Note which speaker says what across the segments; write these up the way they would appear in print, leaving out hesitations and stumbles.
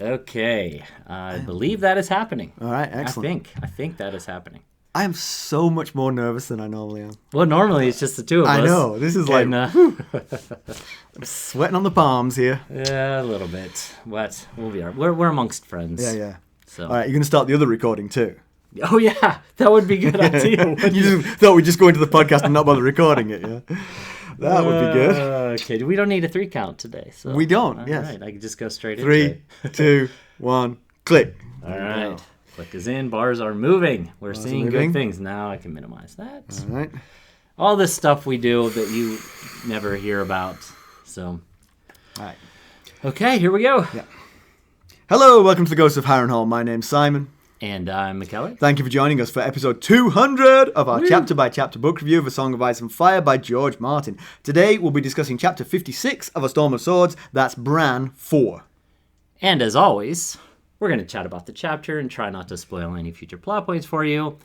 Speaker 1: Okay, I believe that is happening.
Speaker 2: All right, excellent.
Speaker 1: I think that is happening.
Speaker 2: I am so much more nervous than I normally am.
Speaker 1: Well, normally it's just the two of us.
Speaker 2: I know. This is like I'm sweating on the palms here.
Speaker 1: Yeah, a little bit. But we'll be all right. We're amongst friends.
Speaker 2: Yeah.
Speaker 1: So.
Speaker 2: All right, you're going to start the other recording too.
Speaker 1: Oh, yeah. That would be a good idea.
Speaker 2: You just thought we'd just go into the podcast and not bother recording it, yeah? That would be good.
Speaker 1: Okay, we don't need a 3 count today. So.
Speaker 2: We don't,
Speaker 1: all
Speaker 2: yes.
Speaker 1: Right, I can just go straight
Speaker 2: 3, 2, 1, click.
Speaker 1: All right. Click is in. Bars are moving. We're seeing good things. Now I can minimize that.
Speaker 2: All right.
Speaker 1: All this stuff we do that you never hear about. So.
Speaker 2: All right.
Speaker 1: Okay, here we go.
Speaker 2: Yeah. Hello, welcome to the Ghosts of Harrenhal. My name's Simon.
Speaker 1: And I'm Mackelly.
Speaker 2: Thank you for joining us for episode 200 of our chapter-by-chapter book review of A Song of Ice and Fire by George Martin. Today, we'll be discussing chapter 56 of A Storm of Swords. That's Bran 4.
Speaker 1: And as always, we're going to chat about the chapter and try not to spoil any future plot points for you.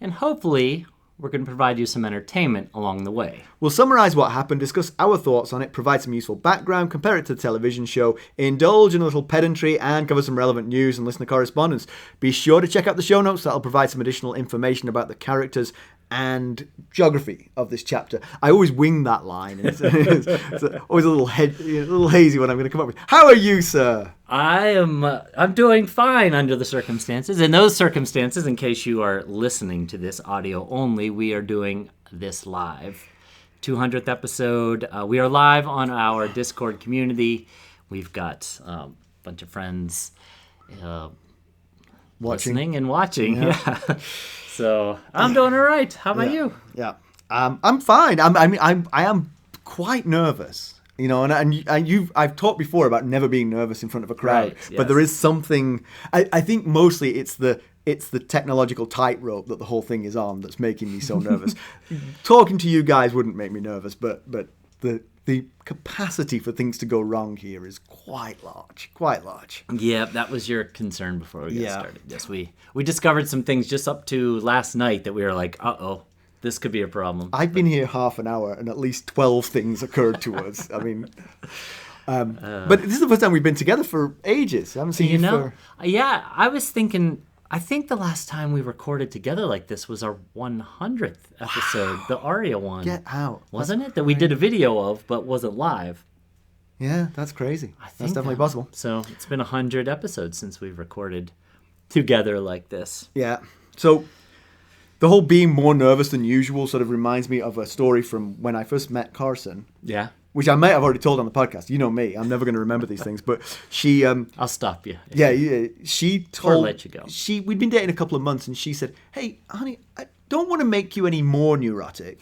Speaker 1: And hopefully, we're going to provide you some entertainment along the way.
Speaker 2: We'll summarize what happened, discuss our thoughts on it, provide some useful background, compare it to the television show, indulge in a little pedantry, and cover some relevant news and listener correspondence. Be sure to check out the show notes. That'll provide some additional information about the characters and geography of this chapter. I always wing that line. It's always a little hazy what I'm going to come up with. How are you, sir?
Speaker 1: I'm doing fine under the circumstances. In those circumstances, in case you are listening to this audio only, we are doing this live. 200th episode. We are live on our Discord community. We've got a bunch of friends listening and watching. Yeah. So I'm doing all right. How about you?
Speaker 2: Yeah, I'm fine. I am quite nervous. You know, and I've talked before about never being nervous in front of a crowd,
Speaker 1: right, yes.
Speaker 2: But there is something. I think mostly it's the technological tightrope that the whole thing is on that's making me so nervous. Talking to you guys wouldn't make me nervous, but the capacity for things to go wrong here is quite large.
Speaker 1: Yeah, that was your concern before we got started. Yes, we discovered some things just up to last night that we were like, uh-oh, this could be a problem.
Speaker 2: I've been here half an hour and at least 12 things occurred to us. I mean, but this is the first time we've been together for ages. I haven't seen you for...
Speaker 1: Yeah, I was thinking... I think the last time we recorded together like this was our 100th episode, the Arya one.
Speaker 2: Get out.
Speaker 1: Wasn't it? That we did a video of, but wasn't live.
Speaker 2: Yeah, that's crazy. That's definitely possible.
Speaker 1: So it's been 100 episodes since we've recorded together like this.
Speaker 2: Yeah. So the whole being more nervous than usual sort of reminds me of a story from when I first met Carson.
Speaker 1: Yeah.
Speaker 2: Which I may have already told on the podcast. You know me. I'm never going to remember these things. But she...
Speaker 1: I'll stop you.
Speaker 2: Yeah, she told...
Speaker 1: Or let you go.
Speaker 2: We'd been dating a couple of months and she said, hey, honey, I don't want to make you any more neurotic.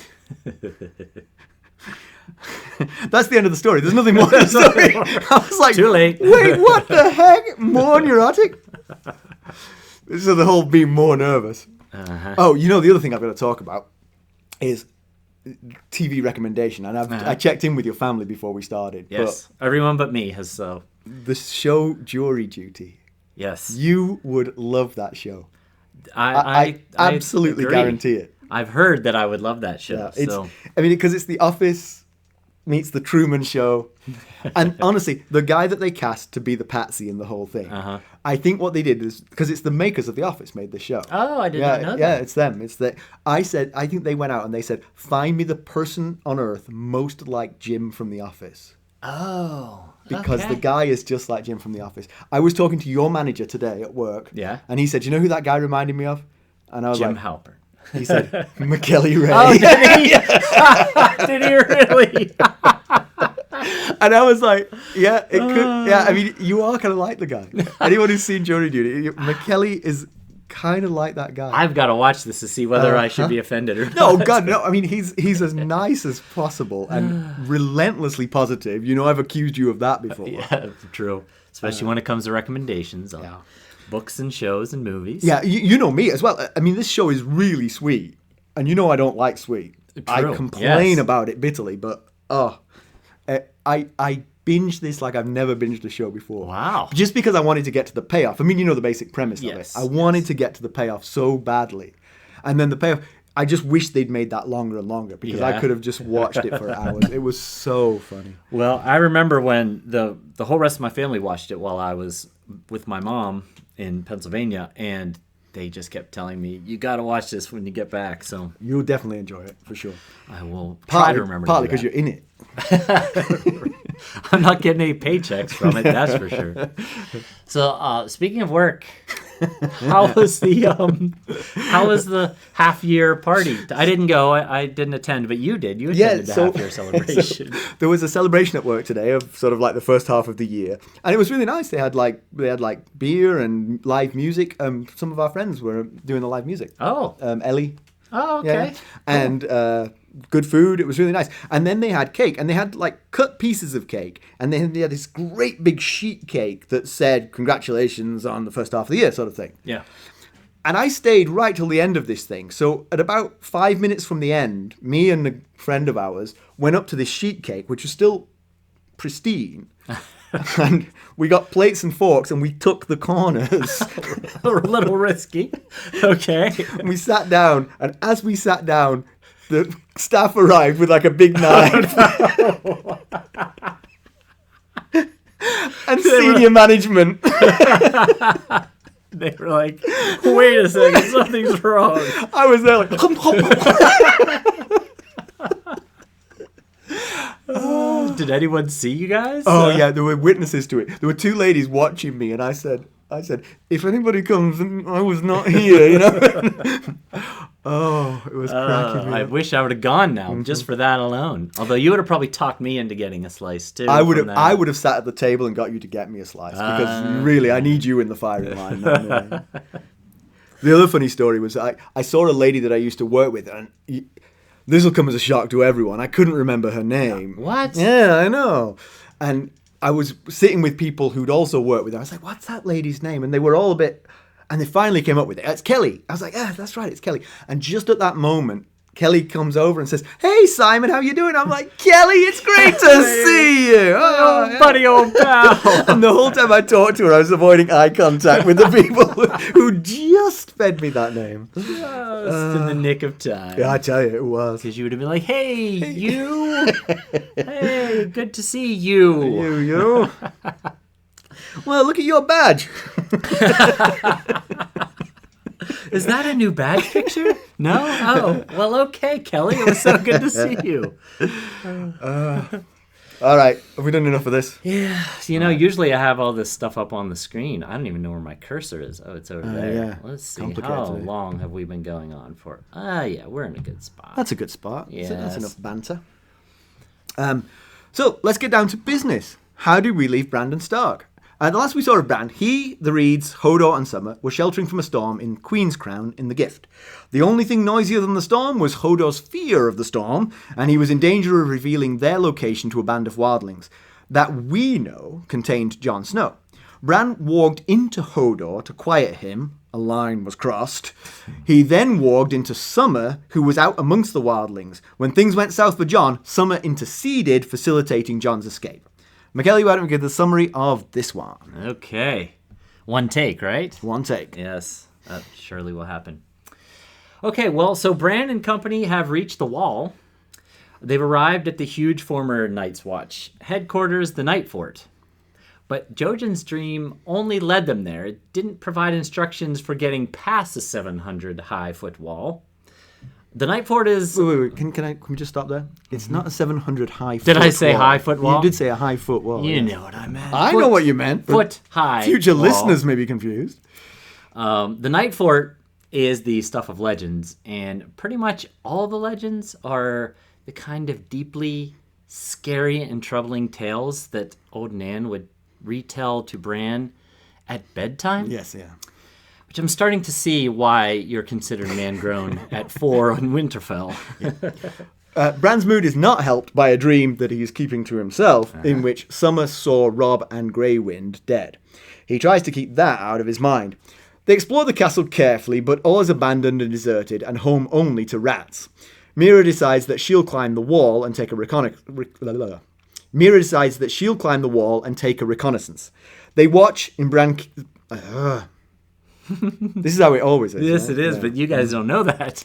Speaker 2: That's the end of the story. There's nothing more to the story. I was like...
Speaker 1: Too late.
Speaker 2: Wait, what the heck? More neurotic? So the whole being more nervous.
Speaker 1: Uh-huh.
Speaker 2: Oh, you know, the other thing I've got to talk about is... TV recommendation, and I checked in with your family before we started.
Speaker 1: Yes, everyone but me has so.
Speaker 2: The show Jury Duty.
Speaker 1: Yes,
Speaker 2: you would love that show.
Speaker 1: I
Speaker 2: absolutely
Speaker 1: agree.
Speaker 2: Guarantee it.
Speaker 1: I've heard that I would love that show.
Speaker 2: Yeah, I mean, because it's The Office meets The Truman Show, and honestly, the guy that they cast to be the patsy in the whole thing.
Speaker 1: Uh-huh.
Speaker 2: I think what they did is because it's the makers of The Office made the show.
Speaker 1: Oh, I did not know that.
Speaker 2: Yeah, it's them. I think they went out and they said, find me the person on earth most like Jim from The Office.
Speaker 1: Oh,
Speaker 2: because the guy is just like Jim from The Office. I was talking to your manager today at work.
Speaker 1: Yeah.
Speaker 2: And he said, you know who that guy reminded me of? And I was
Speaker 1: Jim
Speaker 2: like,
Speaker 1: Halpern.
Speaker 2: He said, Mackelly Ray.
Speaker 1: Oh, did he? Did he really?
Speaker 2: And I was like, yeah, it could. Yeah, I mean, you are kind of like the guy. Anyone who's seen Jury Duty, Mackelly is kind of like that guy.
Speaker 1: I've got to watch this to see whether I should be offended or not.
Speaker 2: No, God, no. I mean, he's as nice as possible and relentlessly positive. You know, I've accused you of that before.
Speaker 1: Yeah, true. Especially when it comes to recommendations on books and shows and movies.
Speaker 2: Yeah, you know me as well. I mean, this show is really sweet. And you know I don't like sweet.
Speaker 1: True.
Speaker 2: I complain about it bitterly, but I binged this like I've never binged a show before.
Speaker 1: Wow.
Speaker 2: Just because I wanted to get to the payoff. I mean, you know the basic premise of it.
Speaker 1: Yes.
Speaker 2: I wanted to get to the payoff so badly. And then the payoff, I just wish they'd made that longer and longer because I could have just watched it for hours. It was so funny.
Speaker 1: Well, I remember when the whole rest of my family watched it while I was with my mom in Pennsylvania, and they just kept telling me, you got to watch this when you get back. So
Speaker 2: You'll definitely enjoy it, for sure.
Speaker 1: I will try to remember.
Speaker 2: Partly because you're in it.
Speaker 1: I'm not getting any paychecks from it, that's for sure. So speaking of work, how was the half year party? I didn't go. I didn't attend, but you did. You attended the half year celebration.
Speaker 2: So there was a celebration at work today of sort of like the first half of the year, and it was really nice. They had like beer and live music. Some of our friends were doing the live music.
Speaker 1: Oh,
Speaker 2: Ellie.
Speaker 1: Oh, okay.
Speaker 2: Yeah. And good food. It was really nice. And then they had cake, and they had like cut pieces of cake, and then they had this great big sheet cake that said "Congratulations on the first half of the year," sort of thing.
Speaker 1: Yeah.
Speaker 2: And I stayed right till the end of this thing. So at about 5 minutes from the end, me and a friend of ours went up to this sheet cake, which was still pristine. And we got plates and forks, and we took the corners.
Speaker 1: A little risky. Okay.
Speaker 2: And we sat down, and as we sat down, the staff arrived with like a big knife. And senior management.
Speaker 1: They were like, wait a second, something's wrong.
Speaker 2: I was there like, hum, hum, hum.
Speaker 1: Did anyone see you guys?
Speaker 2: Oh yeah, there were witnesses to it. There were two ladies watching me, and I said, if anybody comes, I was not here, you know. Oh, it was cracking me
Speaker 1: I
Speaker 2: up.
Speaker 1: wish I would have gone now, just for that alone. Although you would have probably talked me into getting a slice too.
Speaker 2: I would have sat at the table and got you to get me a slice because really, I need you in the firing line. No. The other funny story was I saw a lady that I used to work with, and this will come as a shock to everyone. I couldn't remember her name.
Speaker 1: What?
Speaker 2: Yeah, I know. And I was sitting with people who'd also worked with her. I was like, what's that lady's name? And they were all a bit... And they finally came up with it. It's Kelly. I was like, yeah, that's right, it's Kelly. And just at that moment, Kelly comes over and says, hey, Simon, how you doing? I'm like, Kelly, it's great to see you.
Speaker 1: Oh, yeah. Buddy, old pal.
Speaker 2: And the whole time I talked to her, I was avoiding eye contact with the people who just fed me that name.
Speaker 1: Just in the nick of time.
Speaker 2: Yeah, I tell you, it was.
Speaker 1: Because you would have been like, hey, you. Hey, good to see you.
Speaker 2: You. Well, look at your badge.
Speaker 1: Is that a new badge picture? No? Oh, well, okay, Kelly. It was so good to see you.
Speaker 2: All right. Have we done enough of this?
Speaker 1: Yeah. Usually I have all this stuff up on the screen. I don't even know where my cursor is. Oh, it's over there.
Speaker 2: Yeah.
Speaker 1: Let's see.
Speaker 2: Complicated.
Speaker 1: How long have we been going on for? Yeah, we're in a good spot.
Speaker 2: That's a good spot.
Speaker 1: Yes.
Speaker 2: That's enough banter. So let's get down to business. How do we leave Bran Stark? The last we saw of Bran, he, the Reeds, Hodor and Summer were sheltering from a storm in Queen's Crown in the Gift. The only thing noisier than the storm was Hodor's fear of the storm, and he was in danger of revealing their location to a band of wildlings that we know contained Jon Snow. Bran walked into Hodor to quiet him. A line was crossed. He then walked into Summer, who was out amongst the wildlings. When things went south for Jon, Summer interceded, facilitating Jon's escape. Mackelly, why don't we give the summary of this one?
Speaker 1: Okay. One take, right?
Speaker 2: One take.
Speaker 1: Yes, that surely will happen. Okay, well, so Bran and company have reached the wall. They've arrived at the huge former Night's Watch headquarters, the Nightfort. But Jojen's dream only led them there. It didn't provide instructions for getting past the 700-high-foot wall. The Nightfort is...
Speaker 2: Wait. Can we just stop there? It's not a 700 high foot
Speaker 1: Did I say
Speaker 2: wall.
Speaker 1: high-foot wall?
Speaker 2: You did say a high foot wall.
Speaker 1: You
Speaker 2: yes.
Speaker 1: know what I meant.
Speaker 2: I know what you meant.
Speaker 1: Foot high
Speaker 2: Future
Speaker 1: wall.
Speaker 2: listeners may be confused.
Speaker 1: The Nightfort is the stuff of legends, and pretty much all the legends are the kind of deeply scary and troubling tales that Old Nan would retell to Bran at bedtime.
Speaker 2: Yes, yeah.
Speaker 1: Which I'm starting to see why you're considered man-grown at 4 on Winterfell.
Speaker 2: Bran's mood is not helped by a dream that he is keeping to himself, in which Summer saw Robb and Grey Wind dead. He tries to keep that out of his mind. They explore the castle carefully, but all is abandoned and deserted, and home only to rats. Meera decides that she'll climb the wall and take a reconnaissance. They watch in Bran... This is how it always is.
Speaker 1: Yes,
Speaker 2: right?
Speaker 1: it is,
Speaker 2: Yeah.
Speaker 1: but you guys don't know that.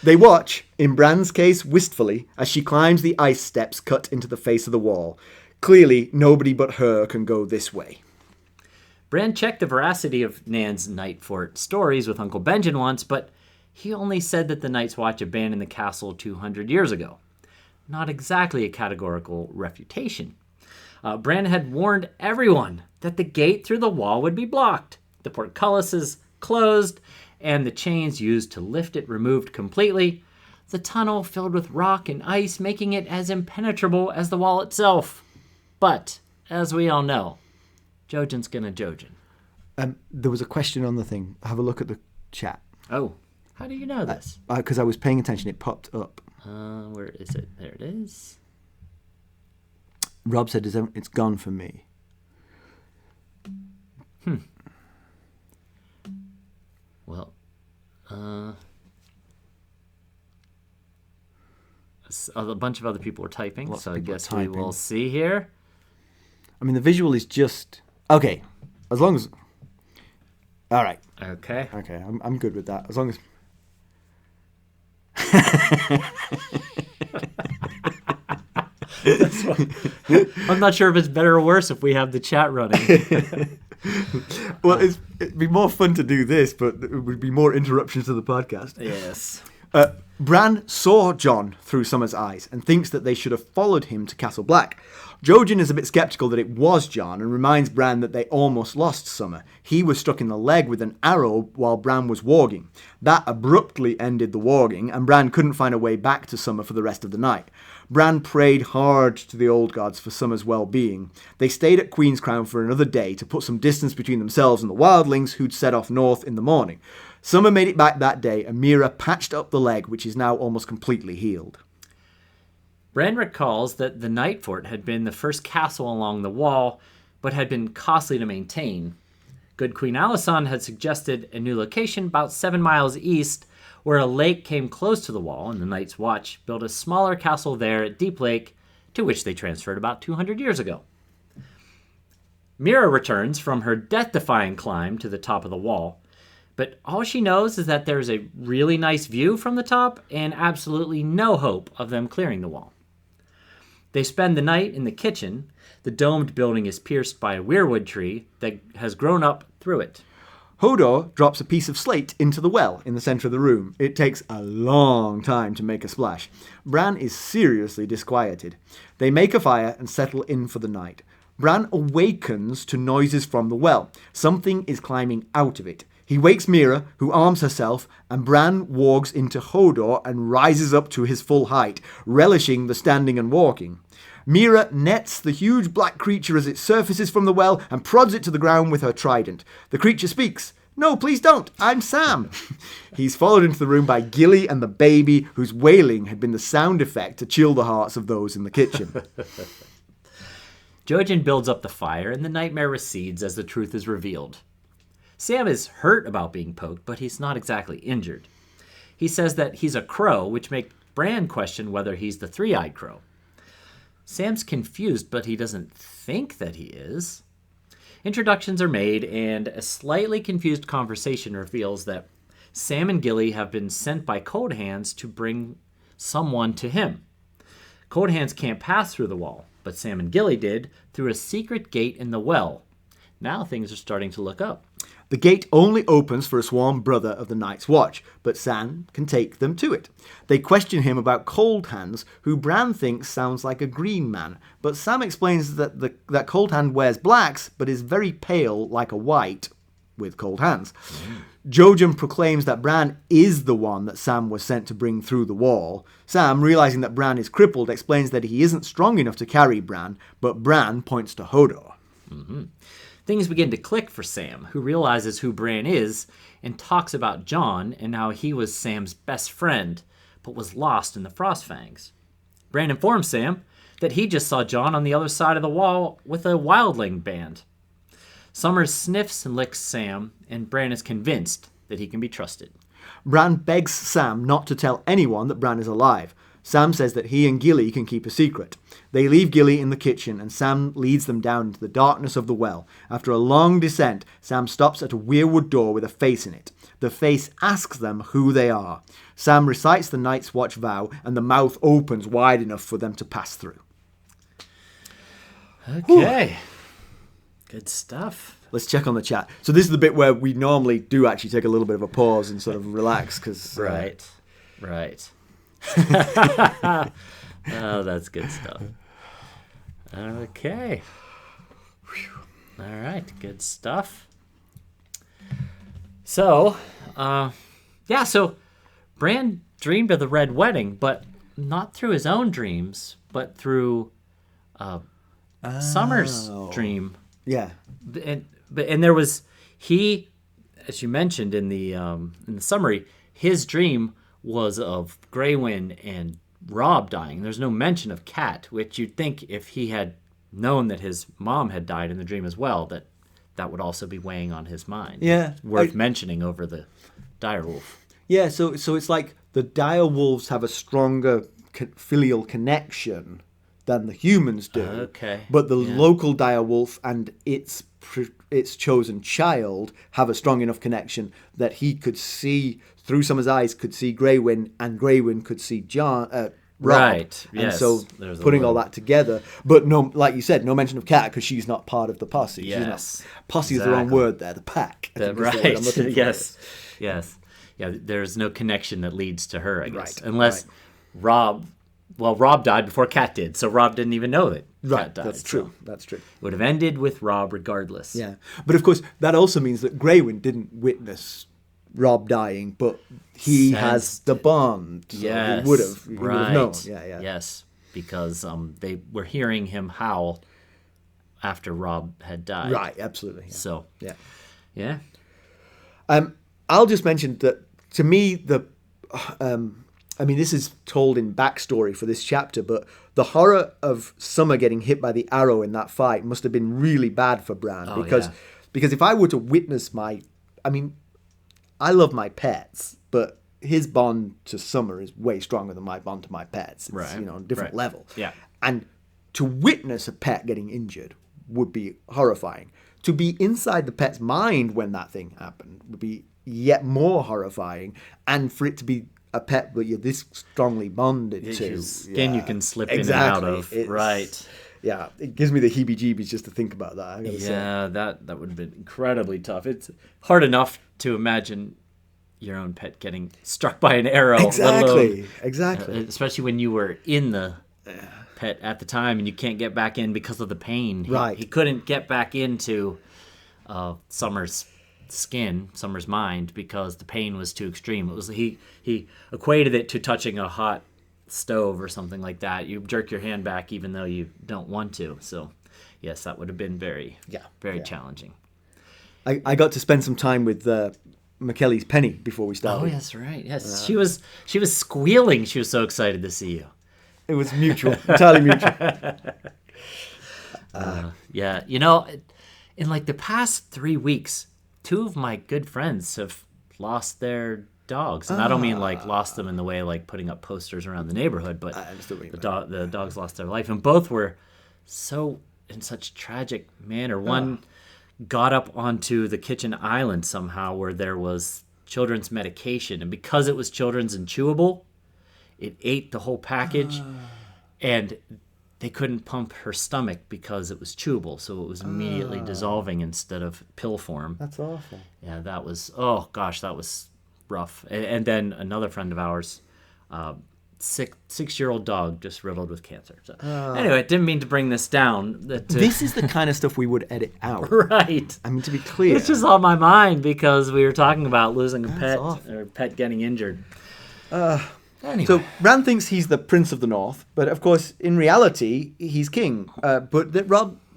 Speaker 2: They watch, in Bran's case wistfully, as she climbs the ice steps cut into the face of the wall. Clearly, nobody but her can go this way.
Speaker 1: Bran checked the veracity of Nan's Nightfort stories with Uncle Benjen once, but he only said that the Night's Watch abandoned the castle 200 years ago. Not exactly a categorical refutation. Bran had warned everyone that the gate through the wall would be blocked, the portcullises closed, and the chains used to lift it removed completely, the tunnel filled with rock and ice, making it as impenetrable as the wall itself. But, as we all know, Jojen's gonna Jojen.
Speaker 2: There was a question on the thing. Have a look at the chat.
Speaker 1: Oh, how do you know this?
Speaker 2: Because I was paying attention. It popped up.
Speaker 1: Where is it? There it is.
Speaker 2: Rob said it's gone for me.
Speaker 1: Well, a bunch of other people are typing, so I guess we will see here.
Speaker 2: I mean, the visual is just... Okay, as long as... All right.
Speaker 1: Okay,
Speaker 2: I'm good with that. As long as...
Speaker 1: I'm not sure if it's better or worse if we have the chat running.
Speaker 2: Well, it'd be more fun to do this, but it would be more interruptions to the podcast.
Speaker 1: Yes.
Speaker 2: Bran saw Jon through Summer's eyes and thinks that they should have followed him to Castle Black. Jojen is a bit sceptical that it was Jon and reminds Bran that they almost lost Summer. He was struck in the leg with an arrow while Bran was warging. That abruptly ended the warging, and Bran couldn't find a way back to Summer for the rest of the night. Bran prayed hard to the old gods for Summer's well-being. They stayed at Queen's Crown for another day to put some distance between themselves and the wildlings who'd set off north in the morning. Summer made it back that day, and Meera patched up the leg, which is now almost completely healed.
Speaker 1: Bran recalls that the Nightfort had been the first castle along the wall, but had been costly to maintain. Good Queen Alysanne had suggested a new location about 7 miles east, where a lake came close to the wall, and the Night's Watch built a smaller castle there at Deep Lake, to which they transferred about 200 years ago. Meera returns from her death-defying climb to the top of the wall, but all she knows is that there's a really nice view from the top and absolutely no hope of them clearing the wall. They spend the night in the kitchen. The domed building is pierced by a weirwood tree that has grown up through it.
Speaker 2: Hodor drops a piece of slate into the well in the centre of the room. It takes a long time to make a splash. Bran is seriously disquieted. They make a fire and settle in for the night. Bran awakens to noises from the well. Something is climbing out of it. He wakes Meera, who arms herself, and Bran wargs into Hodor and rises up to his full height, relishing the standing and walking. Meera nets the huge black creature as it surfaces from the well and prods it to the ground with her trident. The creature speaks. "No, please don't. I'm Sam." He's followed into the room by Gilly and the baby, whose wailing had been the sound effect to chill the hearts of those in the kitchen.
Speaker 1: Jojen builds up the fire, and the nightmare recedes as the truth is revealed. Sam is hurt about being poked, but he's not exactly injured. He says that he's a crow, which makes Bran question whether he's the three-eyed crow. Sam's confused, but he doesn't think that he is. Introductions are made, and a slightly confused conversation reveals that Sam and Gilly have been sent by Coldhands to bring someone to him. Coldhands can't pass through the wall, but Sam and Gilly did through a secret gate in the well. Now things are starting to look up.
Speaker 2: The gate only opens for a sworn brother of the Night's Watch, but Sam can take them to it. They question him about Coldhands, who Bran thinks sounds like a green man, but Sam explains that Coldhand wears blacks, but is very pale like a white, with cold hands. Jojen proclaims that Bran is the one that Sam was sent to bring through the wall. Sam, realizing that Bran is crippled, explains that he isn't strong enough to carry Bran, but Bran points to Hodor.
Speaker 1: Mm-hmm. Things begin to click for Sam, who realizes who Bran is and talks about Jon and how he was Sam's best friend, but was lost in the Frostfangs. Bran informs Sam that he just saw Jon on the other side of the wall with a wildling band. Summer sniffs and licks Sam, and Bran is convinced that he can be trusted.
Speaker 2: Bran begs Sam not to tell anyone that Bran is alive. Sam says that he and Gilly can keep a secret. They leave Gilly in the kitchen, and Sam leads them down into the darkness of the well. After a long descent, Sam stops at a weirwood door with a face in it. The face asks them who they are. Sam recites the Night's Watch vow, and the mouth opens wide enough for them to pass through.
Speaker 1: Okay. Good stuff.
Speaker 2: let's check on the chat. So this is the bit where we normally do actually take a little bit of a pause and sort of relax because
Speaker 1: Right. Oh, that's good stuff. Okay. All right, good stuff. So, so Bran dreamed of the Red Wedding, but not through his own dreams, but through Summer's dream.
Speaker 2: Yeah.
Speaker 1: And there was as you mentioned in the summary, his dream was of Grey-Wynn and Robb dying. There's no mention of Cat, which you'd think if he had known that his mom had died in the dream as well, that would also be weighing on his mind.
Speaker 2: Yeah.
Speaker 1: Worth mentioning over the direwolf.
Speaker 2: Yeah, so it's like the direwolves have a stronger filial connection than the humans do.
Speaker 1: Okay.
Speaker 2: But the local direwolf and its chosen child have a strong enough connection that he could see, through Summer's eyes, could see Grey-Wynn, and Grey-Wynn could see Robb.
Speaker 1: Right.
Speaker 2: And
Speaker 1: yes.
Speaker 2: so putting all that together, but no, like you said, no mention of Cat because she's not part of the posse.
Speaker 1: Yes.
Speaker 2: Posse is the wrong word there. The pack. I think is the word I'm looking for.
Speaker 1: Yes. Yeah. There's no connection that leads to her, I guess,
Speaker 2: Right,
Speaker 1: unless Robb. Well, Robb died before Cat did, so Robb didn't even know that Cat died.
Speaker 2: That's true.
Speaker 1: So
Speaker 2: That's true.
Speaker 1: it would have ended with Robb regardless.
Speaker 2: Yeah, but of course that also means that Grey-Wynn didn't witness Robb dying, but he has the bond. So
Speaker 1: Yes.
Speaker 2: he would have known. Yeah.
Speaker 1: Yes, because they were hearing him howl after Robb had died.
Speaker 2: Right. Absolutely. Yeah.
Speaker 1: So
Speaker 2: Yeah. I'll just mention that to me this is told in backstory for this chapter, but the horror of Summer getting hit by the arrow in that fight must have been really bad for Bran because if I were to witness I love my pets, but his bond to Summer is way stronger than my bond to my pets. It's, on a different level.
Speaker 1: Yeah.
Speaker 2: And to witness a pet getting injured would be horrifying. To be inside the pet's mind when that thing happened would be yet more horrifying. And for it to be a pet that you're this strongly bonded to.
Speaker 1: Skin you can slip in and out of. Right.
Speaker 2: Yeah, it gives me the heebie-jeebies just to think about that. I gotta say.
Speaker 1: That would have been incredibly tough. It's hard enough to imagine your own pet getting struck by an arrow.
Speaker 2: Exactly.
Speaker 1: Especially when you were in the pet at the time and you can't get back in because of the pain. He couldn't get back into Summer's skin, Summer's mind, because the pain was too extreme. It was he equated it to touching a hot stove or something like that. You jerk your hand back even though you don't want to. So yes, that would have been very challenging.
Speaker 2: I got to spend some time with Mackelly's Penny before we started.
Speaker 1: Oh, that's right. Yes, she was squealing. She was so excited to see you.
Speaker 2: It was mutual, entirely mutual.
Speaker 1: In like the past 3 weeks, 2 of my good friends have lost their dogs, and I don't mean like lost them in the way like putting up posters around the neighborhood, but the dogs lost their life, and both were so in such tragic manner. One got up onto the kitchen island somehow where there was children's medication, and because it was children's and chewable, it ate the whole package, and they couldn't pump her stomach because it was chewable, so it was immediately dissolving instead of pill form.
Speaker 2: That's awful.
Speaker 1: Yeah, that was that was rough. And then another friend of ours, 6-year-old dog just riddled with cancer. So anyway, didn't mean to bring this down.
Speaker 2: This is the kind of stuff we would edit out.
Speaker 1: Right.
Speaker 2: I mean, to be clear.
Speaker 1: It's just on my mind because we were talking about losing a pet or pet getting injured. Anyway.
Speaker 2: So Bran thinks he's the Prince of the North, but of course, in reality, he's king.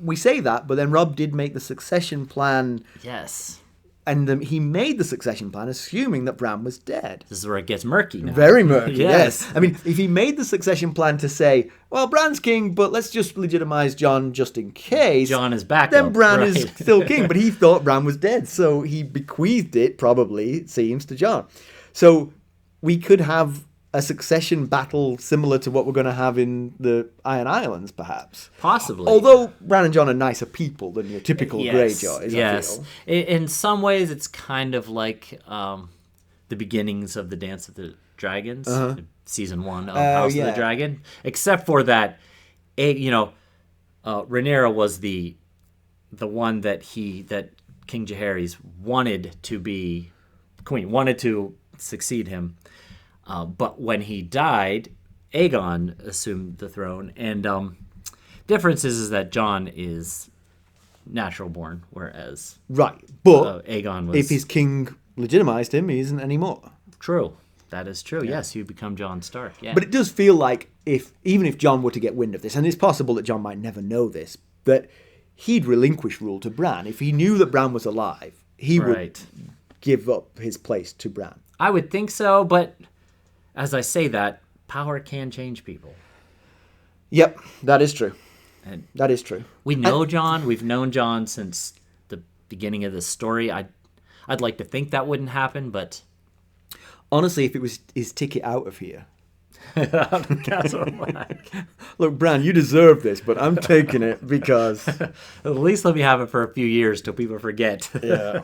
Speaker 2: We say that, but then Robb did make the succession plan.
Speaker 1: Yes.
Speaker 2: And he made the succession plan assuming that Bran was dead.
Speaker 1: This is where it gets murky now.
Speaker 2: Very murky, yes. I mean, if he made the succession plan to say, well, Bran's king, but let's just legitimize Jon just in case.
Speaker 1: Jon is back.
Speaker 2: Then Bran is still king, but he thought Bran was dead. So he bequeathed it, probably, it seems, to Jon. So we could have a succession battle similar to what we're going to have in the Iron Islands, perhaps.
Speaker 1: Possibly.
Speaker 2: Although Bran and Jon are nicer people than your typical Greyjoys.
Speaker 1: Yes. In some ways, it's kind of like the beginnings of the Dance of the Dragons, season 1 of House of the Dragon. Except for that, Rhaenyra was the one that King Jaehaerys wanted to be queen, wanted to succeed him. But when he died, Aegon assumed the throne. And difference is that Jon is natural born, whereas
Speaker 2: Right. But
Speaker 1: Aegon was...
Speaker 2: if his king legitimized him, he isn't anymore.
Speaker 1: True. That is true. Yeah. Yes, you become Jon Stark. Yeah.
Speaker 2: But it does feel like even if Jon were to get wind of this, and it's possible that Jon might never know this, that he'd relinquish rule to Bran. If he knew that Bran was alive, he would give up his place to Bran.
Speaker 1: I would think so, but as I say that, power can change people.
Speaker 2: Yep, that is true.
Speaker 1: And
Speaker 2: that is true.
Speaker 1: We know Jon. We've known Jon since the beginning of this story. I'd like to think that wouldn't happen, but...
Speaker 2: Honestly, if it was his ticket out of here...
Speaker 1: Castle Black.
Speaker 2: Look, Bran, you deserve this, but I'm taking it because...
Speaker 1: At least let me have it for a few years till people forget.
Speaker 2: Yeah.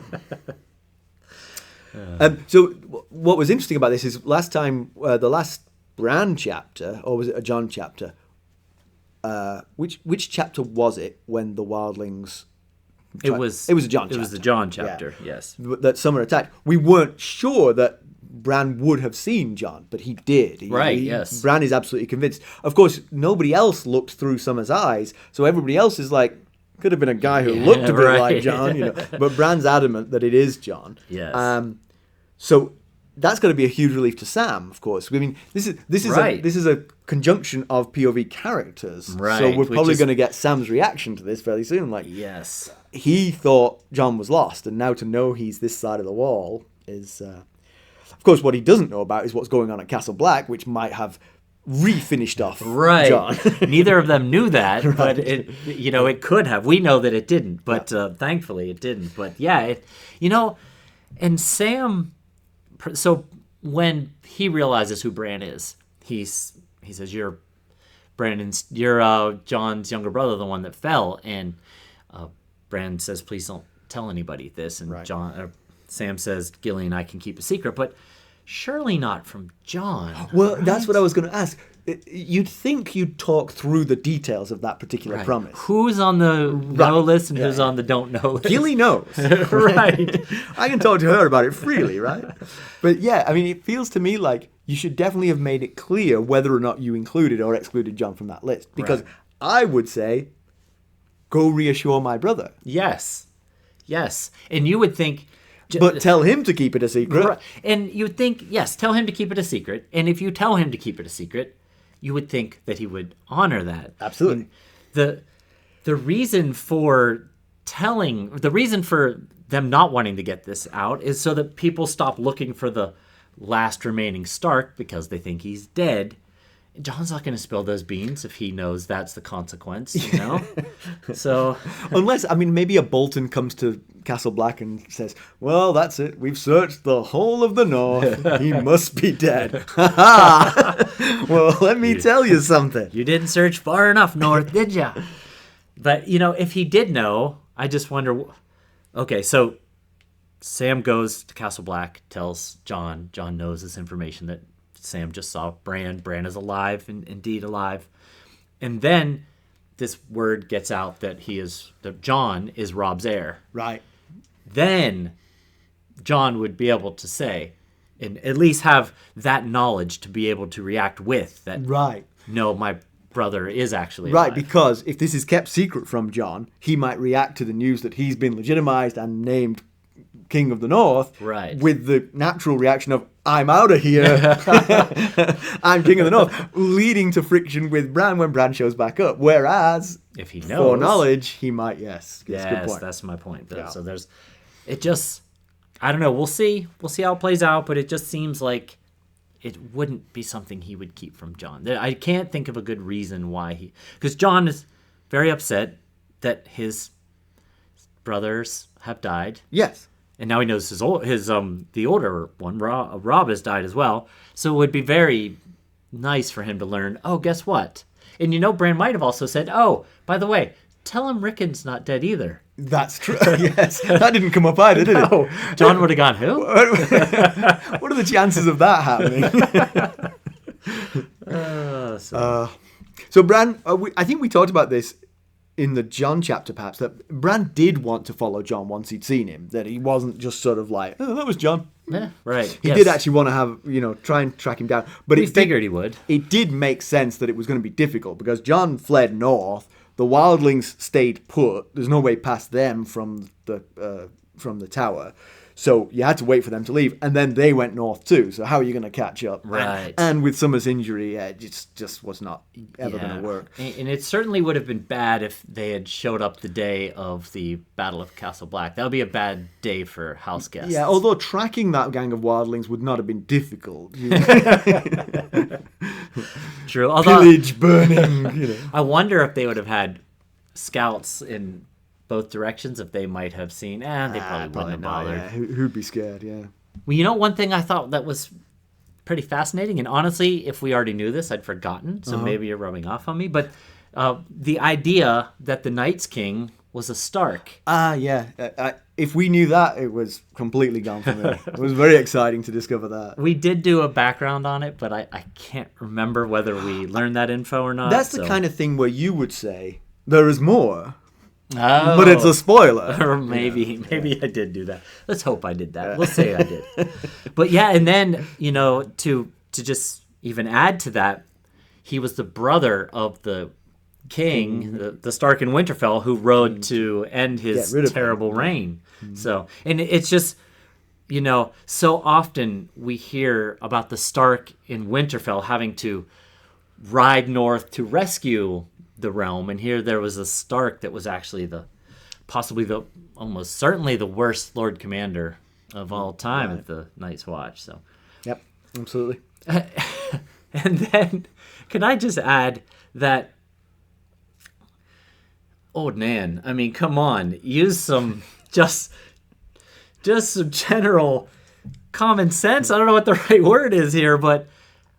Speaker 2: So what was interesting about this is last time, the last Bran chapter, or was it a Jon chapter? Which chapter was it when the wildlings...
Speaker 1: It was
Speaker 2: a Jon chapter.
Speaker 1: It was the Jon chapter, yes.
Speaker 2: That Summer attacked. We weren't sure that Bran would have seen Jon, but he did.
Speaker 1: Yes.
Speaker 2: Bran is absolutely convinced. Of course, nobody else looked through Summer's eyes, so everybody else is like, could have been a guy who looked a bit like Jon, But Bran's adamant that it is Jon.
Speaker 1: Yes.
Speaker 2: So that's going to be a huge relief to Sam, of course. I mean, this is a conjunction of POV characters,
Speaker 1: right?
Speaker 2: So we're probably going to get Sam's reaction to this fairly soon. Like,
Speaker 1: yes,
Speaker 2: he thought Jon was lost, and now to know he's this side of the wall is, of course, what he doesn't know about is what's going on at Castle Black, which might have refinished off Jon.
Speaker 1: Neither of them knew that, but it could have. We know that it didn't, but thankfully it didn't. But yeah, and Sam. So when he realizes who Bran is, he says, "You're Jon's younger brother, the one that fell." And Bran says, "Please don't tell anybody this." And Sam says, "Gilly and I can keep a secret, but surely not from Jon."
Speaker 2: Well, that's what I was going to ask. You'd think you'd talk through the details of that particular promise.
Speaker 1: Who's on the know list and who's on the don't know list?
Speaker 2: Gilly knows.
Speaker 1: Right.
Speaker 2: I can talk to her about it freely, right? But yeah, I mean, it feels to me like you should definitely have made it clear whether or not you included or excluded Jon from that list. Because I would say, go reassure my brother.
Speaker 1: Yes. And you would think...
Speaker 2: But tell him to keep it a secret.
Speaker 1: Right. And you would think, yes, tell him to keep it a secret. And if you tell him to keep it a secret, you would think that he would honor that.
Speaker 2: Absolutely.
Speaker 1: The reason for them not wanting to get this out is so that people stop looking for the last remaining Stark because they think he's dead. Jon's not going to spill those beans if he knows that's the consequence, So,
Speaker 2: unless, maybe a Bolton comes to Castle Black and says, "Well, that's it. We've searched the whole of the north. He must be dead." Well, let me tell you something.
Speaker 1: You didn't search far enough north, did ya? But, if he did know, I just wonder... Okay, so Sam goes to Castle Black, tells Jon. Jon knows this information that Sam just saw Bran. Bran is alive, and indeed alive. And then this word gets out that Jon is Robb's heir.
Speaker 2: Right.
Speaker 1: Then Jon would be able to say, and at least have that knowledge to be able to react with that.
Speaker 2: Right.
Speaker 1: No, my brother is actually alive.
Speaker 2: Right, because if this is kept secret from Jon, he might react to the news that he's been legitimized and named King of the North, with the natural reaction of, "I'm out of here, I'm King of the North," leading to friction with Bran when Bran shows back up. Whereas,
Speaker 1: if he knows,
Speaker 2: foreknowledge, he might, yes, good point.
Speaker 1: That's my point. Yeah. So I don't know, we'll see how it plays out, but it just seems like it wouldn't be something he would keep from Jon. I can't think of a good reason why because Jon is very upset that his brothers have died.
Speaker 2: Yes.
Speaker 1: And now he knows the older one, Robb, has died as well. So it would be very nice for him to learn, oh, guess what? And Bran might have also said, oh, by the way, tell him Rickon's not dead either.
Speaker 2: That's true. Yes. That didn't come up either, did it?
Speaker 1: Jon would have gone, who?
Speaker 2: What are the chances of that happening? So Bran, I think we talked about this in the Jon chapter, perhaps, that Bran did want to follow Jon once he'd seen him. That he wasn't just sort of like, oh, that was Jon.
Speaker 1: Yeah, right.
Speaker 2: He did actually want to have, try and track him down. But
Speaker 1: he figured he would.
Speaker 2: It did make sense that it was going to be difficult because Jon fled north. The wildlings stayed put. There's no way past them from the tower. So you had to wait for them to leave, and then they went north too. So how are you going to catch up?
Speaker 1: Right.
Speaker 2: And with Summer's injury, it just was not ever going to work.
Speaker 1: And it certainly would have been bad if they had showed up the day of the Battle of Castle Black. That would be a bad day for house guests.
Speaker 2: Yeah, although tracking that gang of wildlings would not have been difficult.
Speaker 1: True. Although,
Speaker 2: pillage, burning.
Speaker 1: I wonder if they would have had scouts in both directions, if they might have seen, they probably wouldn't have bothered.
Speaker 2: Yeah. Who'd be scared, yeah.
Speaker 1: Well, one thing I thought that was pretty fascinating, and honestly, if we already knew this, I'd forgotten, so maybe you're rubbing off on me, but the idea that the Night's King was a Stark.
Speaker 2: Yeah. If we knew that, it was completely gone from me. It was very exciting to discover that.
Speaker 1: We did do a background on it, but I can't remember whether we learned that info or not.
Speaker 2: That's the kind of thing where you would say, there is more.
Speaker 1: Oh.
Speaker 2: But it's a spoiler.
Speaker 1: Or maybe I did do that. Let's hope I did that. We'll say I did. But yeah, and then, to just even add to that, he was the brother of the king, the Stark in Winterfell, who rode to end his terrible reign. So, and it's just, so often we hear about the Stark in Winterfell having to ride north to rescue the realm, and here there was a Stark that was actually almost certainly the worst Lord Commander of all time at the Night's Watch. So,
Speaker 2: yep, absolutely.
Speaker 1: And then, can I just add that Old Nan? I mean, come on, use some just some general common sense. I don't know what the right word is here, but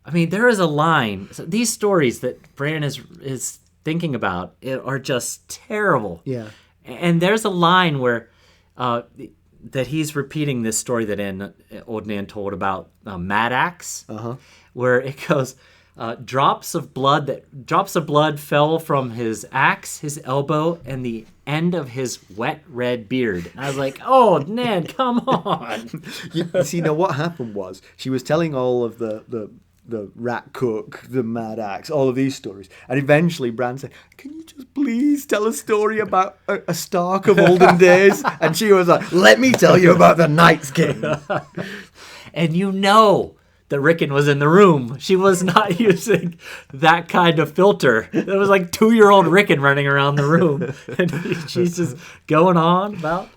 Speaker 1: I mean, there is a line. So these stories that Bran is thinking about are just terrible.
Speaker 2: Yeah.
Speaker 1: And there's a line where that he's repeating this story that Old Nan told about Mad Axe, where it goes, drops of blood fell from his axe, his elbow, and the end of his wet red beard. And I was like, oh, Nan, come on.
Speaker 2: You see, now what happened was she was telling all of the Rat Cook, the Mad Axe, all of these stories. And eventually Bran said, can you just please tell a story about a Stark of olden days? And she was like, let me tell you about the Night's King.
Speaker 1: And that Rickon was in the room. She was not using that kind of filter. There was like 2-year-old Rickon running around the room. And she's just going on about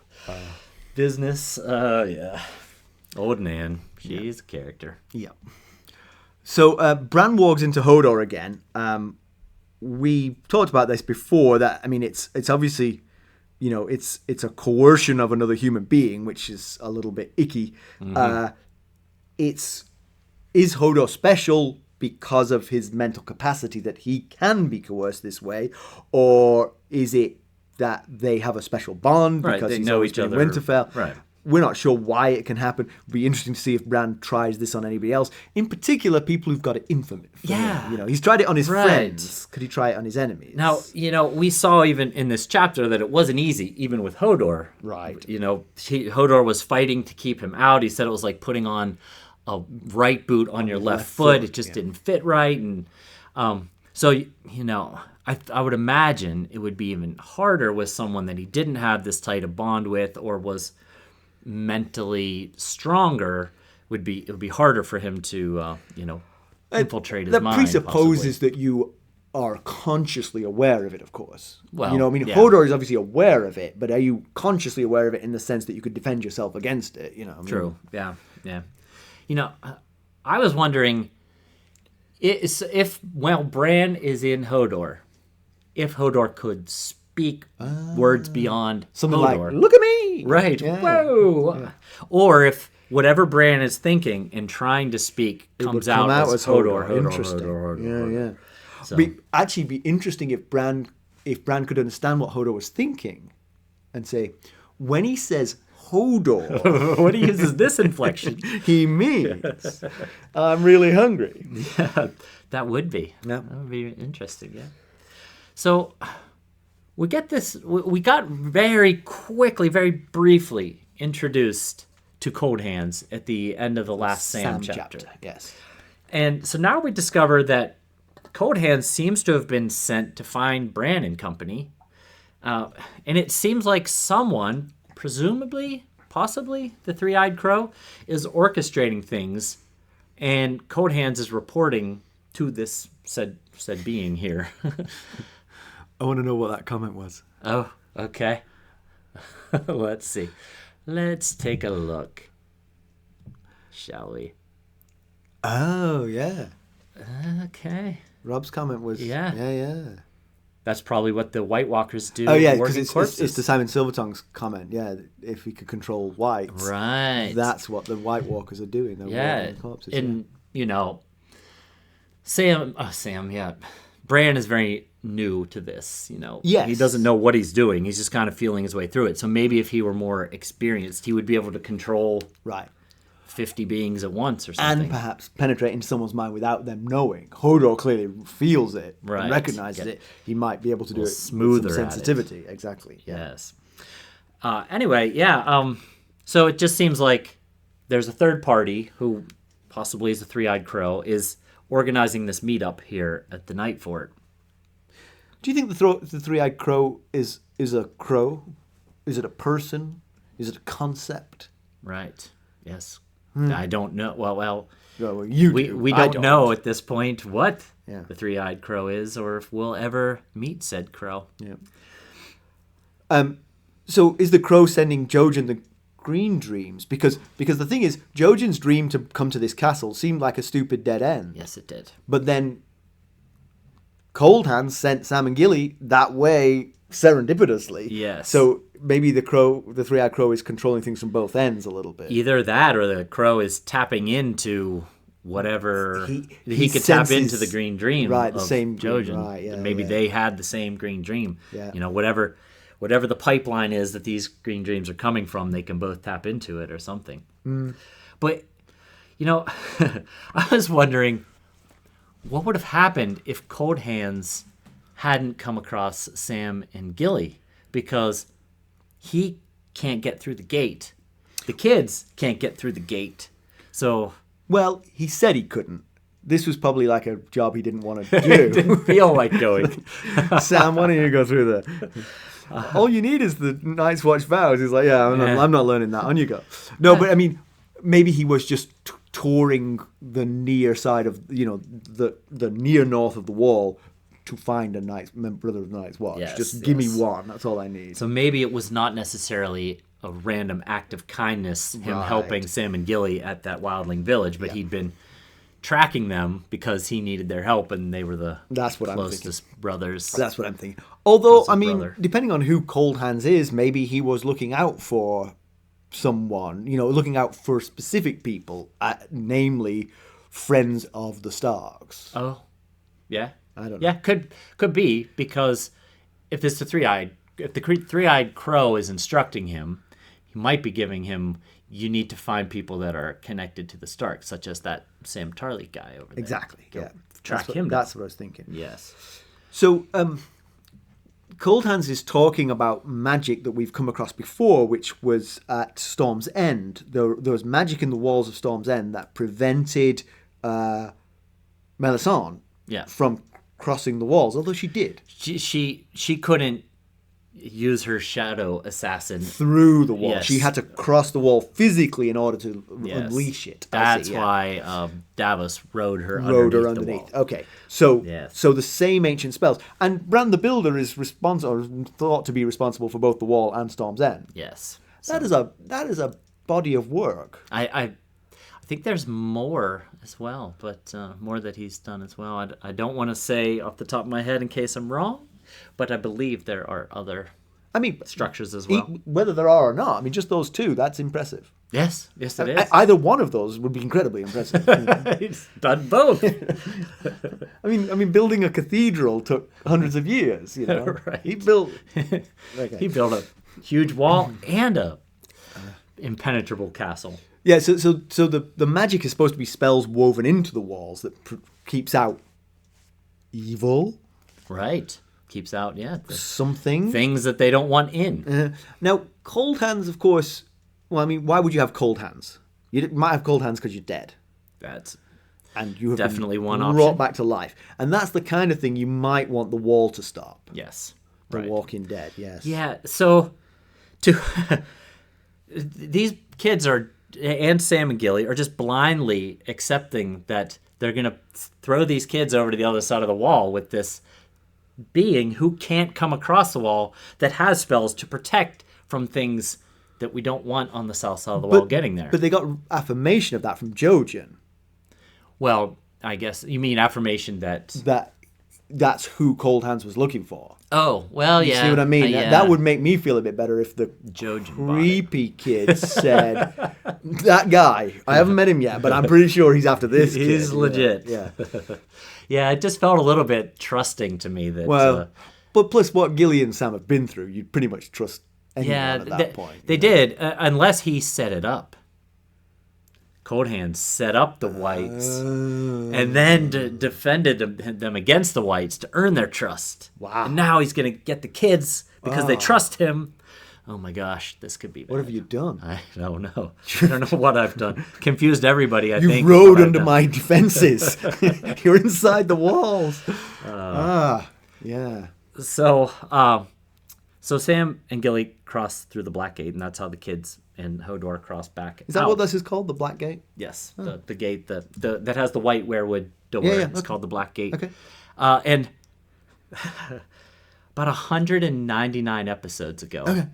Speaker 1: business. Yeah. Old Nan. She's a character.
Speaker 2: Yeah. So Bran walks into Hodor again. We talked about this before. That I mean, it's obviously, it's a coercion of another human being, which is a little bit icky. Mm-hmm. Is Hodor special because of his mental capacity that he can be coerced this way, or is it that they have a special bond because
Speaker 1: they
Speaker 2: he's
Speaker 1: know
Speaker 2: always
Speaker 1: each
Speaker 2: been
Speaker 1: other?
Speaker 2: in Winterfell?
Speaker 1: Right.
Speaker 2: We're not sure why it can happen. It'll be interesting to see if Bran tries this on anybody else. In particular, people who've got it infamous.
Speaker 1: Yeah.
Speaker 2: He's tried it on his friends. Could he try it on his enemies?
Speaker 1: Now, we saw even in this chapter that it wasn't easy, even with Hodor.
Speaker 2: Right.
Speaker 1: Hodor was fighting to keep him out. He said it was like putting on a right boot on your left foot. It just didn't fit right. And so, I would imagine it would be even harder with someone that he didn't have this tight a bond with or was mentally stronger. It would be harder for him to infiltrate his mind.
Speaker 2: That presupposes that you are consciously aware of it, of course.
Speaker 1: Well,
Speaker 2: Hodor is obviously aware of it, but are you consciously aware of it in the sense that you could defend yourself against it?
Speaker 1: True. Yeah. I was wondering if Bran is in Hodor, if Hodor could speak words beyond
Speaker 2: something
Speaker 1: Hodor.
Speaker 2: like, look at me!
Speaker 1: Right.
Speaker 2: Yeah.
Speaker 1: Whoa!
Speaker 2: Yeah.
Speaker 1: Or if whatever Bran is thinking and trying to speak comes out as Hodor.
Speaker 2: Interesting.
Speaker 1: Hodor.
Speaker 2: Yeah. So. It'd be interesting if Bran could understand what Hodor was thinking and say, when he says Hodor,
Speaker 1: when he uses this inflection,
Speaker 2: he means I'm really hungry.
Speaker 1: Yeah, that would be.
Speaker 2: Yeah.
Speaker 1: That would be interesting, yeah. So we get this. We got very quickly, very briefly introduced to Coldhands at the end of the last Sam chapter.
Speaker 2: Yes.
Speaker 1: And so now we discover that Coldhands seems to have been sent to find Bran and company. And it seems like someone, presumably, possibly the Three-Eyed Crow, is orchestrating things. And Coldhands is reporting to this said being here.
Speaker 2: I want to know what that comment was.
Speaker 1: Oh, okay. Let's see. Let's take a look. Shall we?
Speaker 2: Oh, yeah.
Speaker 1: Okay.
Speaker 2: Rob's comment was... Yeah.
Speaker 1: That's probably what the White Walkers do.
Speaker 2: Oh, yeah, because it's the Simon Silvertongue's comment. Yeah, if we could control whites.
Speaker 1: Right.
Speaker 2: That's what the White Walkers are doing. They're walking corpses.
Speaker 1: And, Sam, yeah. Bran is very new to this,
Speaker 2: Yes.
Speaker 1: He doesn't know what he's doing. He's just kind of feeling his way through it. So maybe if he were more experienced, he would be able to control 50 beings at once or something.
Speaker 2: And perhaps penetrate into someone's mind without them knowing. Hodor clearly feels it and recognizes it. He might be able to do it
Speaker 1: smoother
Speaker 2: with some sensitivity. Exactly.
Speaker 1: Yes. Anyway, yeah. So it just seems like there's a third party who possibly is a Three-Eyed Crow is organizing this meetup here at the Nightfort.
Speaker 2: Do you think the Three-Eyed Crow is a crow? Is it a person? Is it a concept?
Speaker 1: Right. Yes. I don't know. Well, we don't know at this point what the Three-Eyed Crow is, or if we'll ever meet said crow.
Speaker 2: Yeah. So is the crow sending Jojen the green dreams? Because the thing is, Jojen's dream to come to this castle seemed like a stupid dead end.
Speaker 1: Yes, it did.
Speaker 2: But then Coldhands sent Sam and Gilly that way serendipitously.
Speaker 1: Yes.
Speaker 2: So maybe the Three-Eyed Crow is controlling things from both ends a little bit.
Speaker 1: Either that, or the crow is tapping into whatever he could tap into the green dream.
Speaker 2: Right, the
Speaker 1: of
Speaker 2: same
Speaker 1: Jojen.
Speaker 2: dream. Right, yeah.
Speaker 1: Maybe they had the same green dream.
Speaker 2: Yeah.
Speaker 1: Whatever the pipeline is that these green dreams are coming from, they can both tap into it or something. But I was wondering, what would have happened if Coldhands hadn't come across Sam and Gilly? Because he can't get through the gate. The kids can't get through the gate. So...
Speaker 2: Well, he said he couldn't. This was probably like a job he didn't want to do.
Speaker 1: Didn't feel like going.
Speaker 2: Sam, why don't you go through there? All you need is the Night's Watch vows. He's like, I'm not learning that. On you go. No, but I mean, maybe he was just touring the near side of, the near north of the wall to find a brother of the Night's Watch. Just give me one. That's all I need.
Speaker 1: So maybe it was not necessarily a random act of kindness, him helping Sam and Gilly at that wildling village, but he'd been tracking them because he needed their help, and they were the closest brothers.
Speaker 2: That's what I'm thinking. Although, I mean, depending on who Coldhands is, maybe he was looking out for someone, looking out for specific people, namely friends of the Starks.
Speaker 1: Oh, yeah.
Speaker 2: I don't know.
Speaker 1: Yeah, could be, because if the Three-Eyed Crow is instructing him, he might be giving him, you need to find people that are connected to the Starks, such as that Sam Tarly guy over there.
Speaker 2: Exactly,
Speaker 1: Track him down.
Speaker 2: That's what I was thinking.
Speaker 1: Yes.
Speaker 2: So, Coldhands is talking about magic that we've come across before, which was at Storm's End. There was magic in the walls of Storm's End that prevented Melisandre from crossing the walls, although she did.
Speaker 1: She couldn't use her shadow assassin
Speaker 2: through the wall. She had to cross the wall physically in order to unleash it.
Speaker 1: That's why Davos rode her underneath the wall.
Speaker 2: Okay, so the same ancient spells, and Bran the Builder is thought to be responsible for both the wall and Storm's End.
Speaker 1: Yes,
Speaker 2: that is a body of work.
Speaker 1: I think there's more as well, but more that he's done as well. I don't want to say off the top of my head in case I'm wrong, but I believe there are other structures as well.
Speaker 2: Whether there are or not, just those two, that's impressive.
Speaker 1: Yes, it is.
Speaker 2: Either one of those would be incredibly impressive.
Speaker 1: He's done both.
Speaker 2: I mean, building a cathedral took hundreds of years.
Speaker 1: Right.
Speaker 2: He built.
Speaker 1: He built a huge wall and a impenetrable castle.
Speaker 2: Yeah. So the magic is supposed to be spells woven into the walls that keeps out evil.
Speaker 1: Right. keeps out,
Speaker 2: something.
Speaker 1: things that they don't want in.
Speaker 2: Now, Coldhands, of course. Well, I mean, why would you have Coldhands? You might have Coldhands because you're dead.
Speaker 1: That's
Speaker 2: And you have
Speaker 1: definitely
Speaker 2: been
Speaker 1: one
Speaker 2: brought
Speaker 1: option.
Speaker 2: back to life. And that's the kind of thing you might want the wall to stop.
Speaker 1: Yes.
Speaker 2: The
Speaker 1: Right.
Speaker 2: Walking Dead, yes.
Speaker 1: Yeah, so to these kids and Sam and Gilly are just blindly accepting that they're going to throw these kids over to the other side of the wall with this being who can't come across the wall that has spells to protect from things that we don't want on the south side of the wall getting there.
Speaker 2: But they got affirmation of that from Jojen.
Speaker 1: Well, I guess you mean affirmation that...
Speaker 2: That's who Coldhands was looking for.
Speaker 1: Oh, well,
Speaker 2: You
Speaker 1: yeah.
Speaker 2: see what I mean?
Speaker 1: Yeah.
Speaker 2: That would make me feel a bit better if the
Speaker 1: Jojen
Speaker 2: creepy kid said, that guy, I haven't met him yet, but I'm pretty sure he's after this kid.
Speaker 1: He's legit.
Speaker 2: Yeah.
Speaker 1: Yeah, it just felt a little bit trusting to me that...
Speaker 2: Well, but plus what Gilly and Sam have been through, you'd pretty much trust anyone at that point.
Speaker 1: They did, unless he set it up. Coldhands set up the whites and then defended them against the whites to earn their trust.
Speaker 2: Wow.
Speaker 1: And now he's going to get the kids because they trust him. Oh my gosh, this could be bad.
Speaker 2: What have you done?
Speaker 1: I don't know. I don't know what I've done. Confused everybody, I
Speaker 2: You
Speaker 1: think.
Speaker 2: rode under my defenses. You're inside the walls. Yeah.
Speaker 1: So Sam and Gilly cross through the Black Gate, and that's how the kids and Hodor cross back.
Speaker 2: Is that what this is called, the Black Gate?
Speaker 1: Yes, the gate that has the white werewood door.
Speaker 2: Yeah,
Speaker 1: It's called the Black Gate.
Speaker 2: Okay.
Speaker 1: And about 199 episodes ago,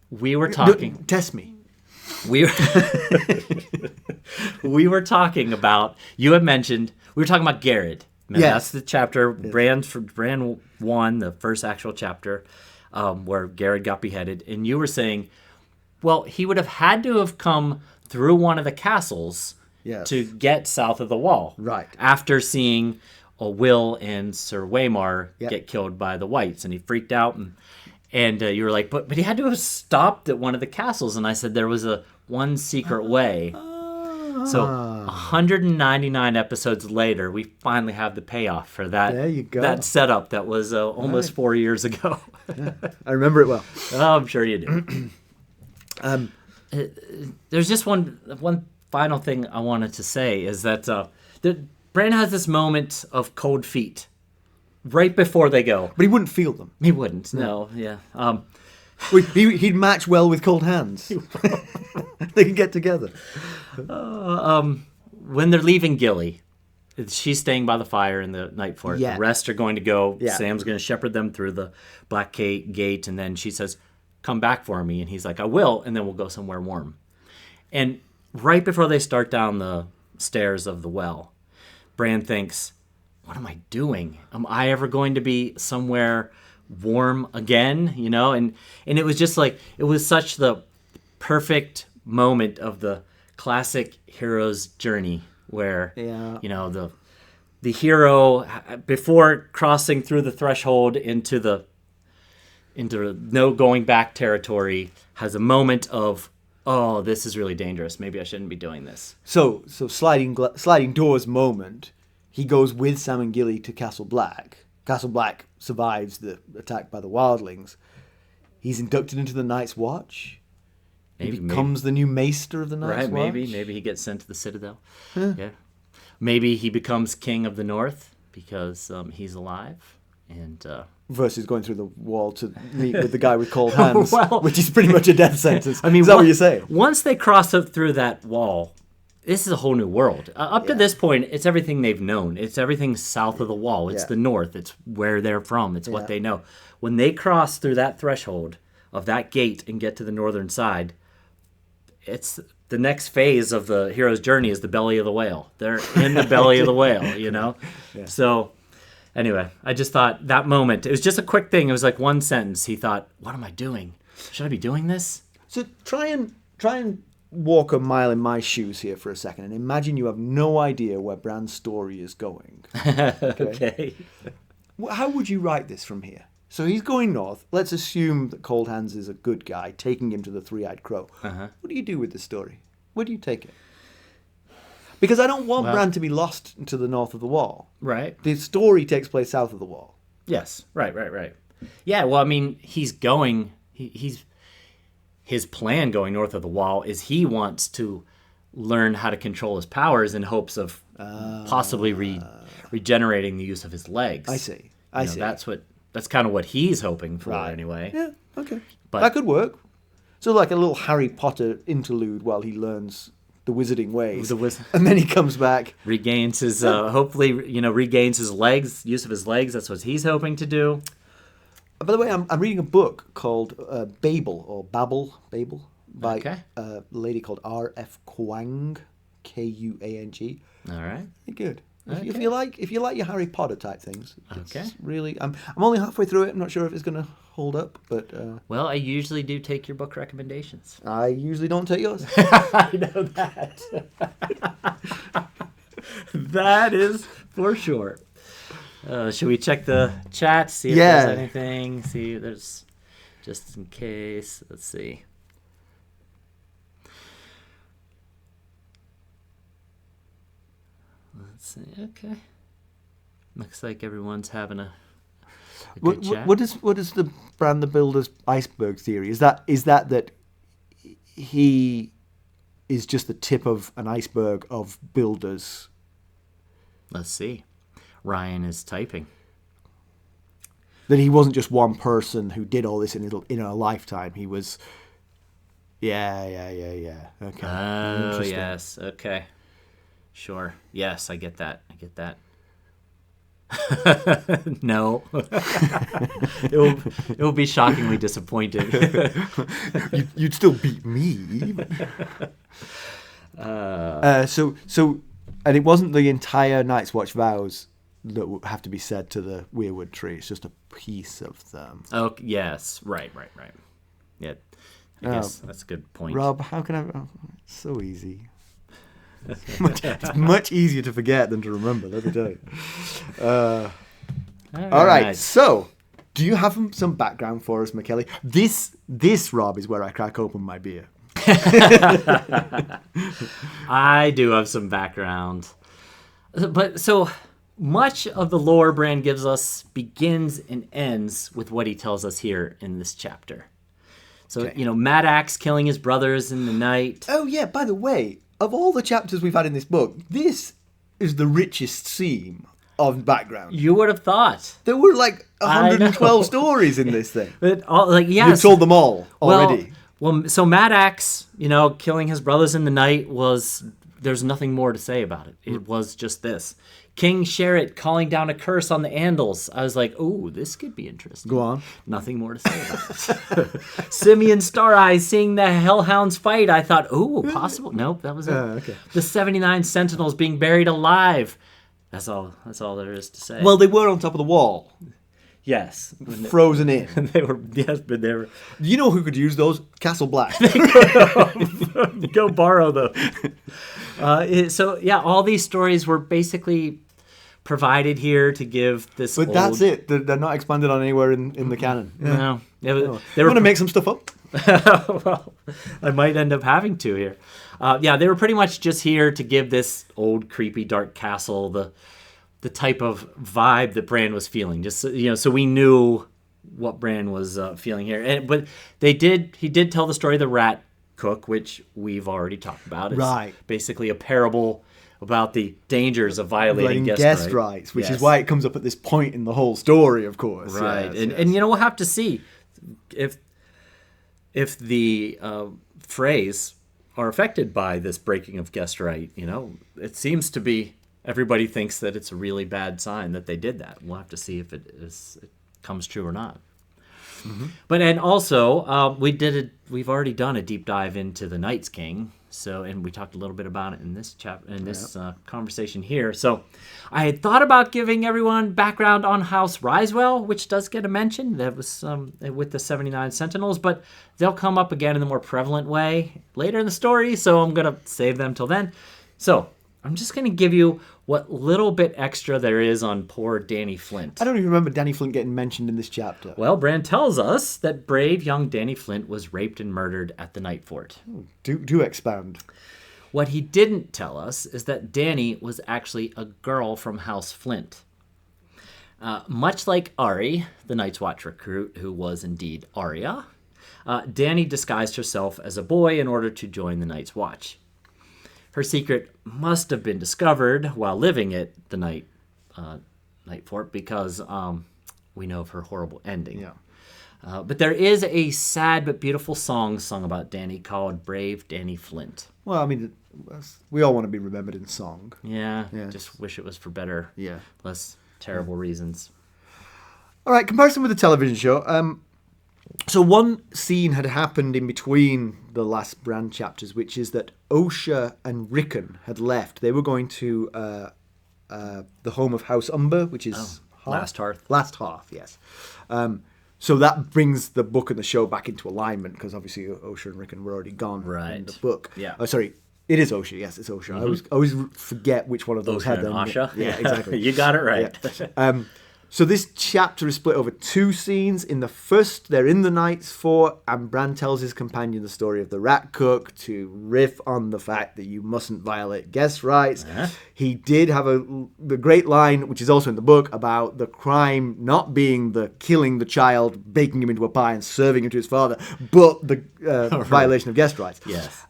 Speaker 1: we were talking.
Speaker 2: Test me.
Speaker 1: We were talking about. You had mentioned we were talking about Garrett. Man,
Speaker 2: Yes.
Speaker 1: That's the chapter. Bran 1, the first actual chapter, where Garrett got beheaded, and you were saying, well, he would have had to have come through one of the castles to get south of the wall.
Speaker 2: Right.
Speaker 1: After seeing Will and Sir Waymar get killed by the whites, and he freaked out, and you were like, but he had to have stopped at one of the castles, and I said there was one secret way. So 199 episodes later, we finally have the payoff for that.
Speaker 2: There you go.
Speaker 1: That setup that was almost 4 years ago.
Speaker 2: I remember it well.
Speaker 1: Oh, I'm sure you do. There's just one final thing I wanted to say is that Bran has this moment of cold feet right before they go.
Speaker 2: But he wouldn't feel them.
Speaker 1: He wouldn't. No. Yeah.
Speaker 2: He'd match well with Coldhands. They can get together.
Speaker 1: When they're leaving Gilly, she's staying by the fire in the Nightfort.
Speaker 2: Yeah.
Speaker 1: The rest are going to go.
Speaker 2: Yeah.
Speaker 1: Sam's going to shepherd them through the Black Gate, and then she says, "Come back for me," and he's like, "I will," and then we'll go somewhere warm. And right before they start down the stairs of the well, Bran thinks, what am I doing? Am I ever going to be somewhere warm again? You know, and it was just like, it was such the perfect moment of the classic hero's journey where, you know, the hero, before crossing through the threshold into no going back territory, has a moment of, oh, this is really dangerous. Maybe I shouldn't be doing this.
Speaker 2: So sliding doors moment, he goes with Sam and Gilly to Castle Black. Castle Black survives the attack by the wildlings. He's inducted into the Night's Watch. He becomes the new maester of the Night's Watch.
Speaker 1: Maybe he gets sent to the Citadel. Yeah. Maybe he becomes king of the North because he's alive. And
Speaker 2: versus going through the wall to meet with the guy with cold hands,
Speaker 1: Well,
Speaker 2: which is pretty much a death sentence.
Speaker 1: I mean,
Speaker 2: is that what you're saying?
Speaker 1: Once they cross up through that wall, this is a whole new world. Up to this point, it's everything they've known. It's everything south of the wall. It's the North. It's where they're from. It's what they know. When they cross through that threshold of that gate and get to the northern side, it's the next phase of the hero's journey is the belly of the whale. They're in the belly of the whale, you know? So anyway, I just thought that moment, it was just a quick thing. It was like one sentence. He thought, what am I doing? Should I be doing this?
Speaker 2: So try and walk a mile in my shoes here for a second and imagine you have no idea where Bran's story is going.
Speaker 1: Okay.
Speaker 2: How would you write this from here? So he's going north. Let's assume that Coldhands is a good guy, taking him to the Three-Eyed Crow. What do you do with this story? Where do you take it? Because I don't want Bran to be lost to the north of the wall.
Speaker 1: Right.
Speaker 2: The story takes place south of the wall.
Speaker 1: Yes. Right. Yeah. Well, I mean, he's going. He's his plan going north of the wall is he wants to learn how to control his powers in hopes of possibly regenerating the use of his legs.
Speaker 2: I see. I see.
Speaker 1: That's kind of what he's hoping for,
Speaker 2: Right.
Speaker 1: anyway.
Speaker 2: Yeah, okay.
Speaker 1: But-
Speaker 2: that could work. So like a little Harry Potter interlude while he learns the wizarding ways. And then he comes back.
Speaker 1: Regains his, hopefully, regains his legs, use of his legs. That's what he's hoping to do.
Speaker 2: By the way, I'm reading a book called Babel, by
Speaker 1: Okay.
Speaker 2: a lady called R.F. Kuang, Kuang.
Speaker 1: All right.
Speaker 2: Good.
Speaker 1: Okay.
Speaker 2: If you like your Harry Potter type things, it's
Speaker 1: Okay.
Speaker 2: really. I'm only halfway through it. I'm not sure if it's going to hold up, but
Speaker 1: Well, I usually do take your book recommendations.
Speaker 2: I usually don't take yours.
Speaker 1: I know that. That is for sure. Should we check the chat, see if there's anything? See if there's, just in case. Let's see. Let's see. Okay. Looks like everyone's having a good chat.
Speaker 2: What is the Bran the Builder's iceberg theory? Is that he is just the tip of an iceberg of builders?
Speaker 1: Let's see. Ryan is typing.
Speaker 2: That he wasn't just one person who did all this in a lifetime. He was. Yeah. Okay.
Speaker 1: Oh, yes. Okay. Sure. Yes, I get that. No. it will be shockingly disappointing.
Speaker 2: You'd still beat me. And it wasn't the entire Night's Watch vows that would have to be said to the weirwood tree. It's just a piece of them.
Speaker 1: Oh, yes. Right. Yeah. I guess that's a good point.
Speaker 2: Rob, how can I... Oh, it's so easy. It's much easier to forget than to remember, let me tell you. All right, so do you have some background for us, Mackelly? This, Rob, is where I crack open my beer.
Speaker 1: I do have some background. But so much of the lore Bran gives us begins and ends with what he tells us here in this chapter. So, Mad Axe killing his brothers in the night.
Speaker 2: Oh, yeah, by the way, of all the chapters we've had in this book, this is the richest seam of background.
Speaker 1: You would have thought.
Speaker 2: There were like 112 stories in this thing.
Speaker 1: But yes.
Speaker 2: You've told them all already.
Speaker 1: Well, so Mad Axe, killing his brothers in the night there's nothing more to say about it. It was just this. King Sherritt calling down a curse on the Andals. I was like, ooh, this could be interesting.
Speaker 2: Go on.
Speaker 1: Nothing more to say about it. Simeon Star Eyes seeing the Hellhounds fight. I thought, ooh, possible. Nope, that was it.
Speaker 2: Okay.
Speaker 1: The 79 Sentinels being buried alive. That's all there is to say.
Speaker 2: Well, they were on top of the wall.
Speaker 1: Yes.
Speaker 2: Frozen in.
Speaker 1: They were, yes, but they were.
Speaker 2: You know who could use those? Castle Black.
Speaker 1: Go borrow those. All these stories were basically provided here to give this.
Speaker 2: But that's it. They're not expanded on anywhere in the canon.
Speaker 1: No.
Speaker 2: They were going to make some stuff up.
Speaker 1: Well, I might end up having to here. They were pretty much just here to give this old, creepy, dark castle the type of vibe that Bran was feeling. Just so we knew what Bran was feeling here. But he did tell the story of the rat cook, which we've already talked about. It's
Speaker 2: right.
Speaker 1: Basically a parable about the dangers of violating guest
Speaker 2: rights, which is why it comes up at this point in the whole story, of course.
Speaker 1: Right,
Speaker 2: yes.
Speaker 1: And we'll have to see if the Freys are affected by this breaking of guest right. It seems to be everybody thinks that it's a really bad sign that they did that. We'll have to see if it comes true or not. Mm-hmm. But and also we've already done a deep dive into the Night's King. And we talked a little bit about it in this conversation here. So I had thought about giving everyone background on House Risewell, which does get a mention. That was with the 79 Sentinels, but they'll come up again in a more prevalent way later in the story. So I'm going to save them till then. So I'm just going to give you what little bit extra there is on poor Dany Flint.
Speaker 2: I don't even remember Dany Flint getting mentioned in this chapter.
Speaker 1: Well, Bran tells us that brave young Dany Flint was raped and murdered at the Nightfort.
Speaker 2: Do expound.
Speaker 1: What he didn't tell us is that Dany was actually a girl from House Flint. Much like Ari, the Night's Watch recruit, who was indeed Arya, Dany disguised herself as a boy in order to join the Night's Watch. Her secret must have been discovered while living at the Nightfort because we know of her horrible ending.
Speaker 2: Yeah.
Speaker 1: But there is a sad but beautiful song sung about Dany called Brave Dany Flint.
Speaker 2: Well, I mean, we all want to be remembered in song.
Speaker 1: Yeah. Just wish it was for better, less terrible reasons.
Speaker 2: All right, comparison with the television show. So one scene had happened in between the last Bran chapters, which is that Osha and Rickon had left. They were going to the home of House Umber, which is
Speaker 1: Last Hearth.
Speaker 2: Last Hearth, yes. So that brings the book and the show back into alignment because obviously Osha and Rickon were already gone in the book.
Speaker 1: Yeah.
Speaker 2: Oh, sorry. It is Osha. Yes, it's Osha. I always forget which one of those had them.
Speaker 1: Asha?
Speaker 2: Yeah, exactly.
Speaker 1: You got it right.
Speaker 2: Yeah. So this chapter is split over two scenes. In the first, they're in the Night's Fort, and Bran tells his companion the story of the rat cook to riff on the fact that you mustn't violate guest rights. He did have the great line, which is also in the book, about the crime not being the killing the child, baking him into a pie and serving him to his father, but the violation of guest rights.
Speaker 1: Yes.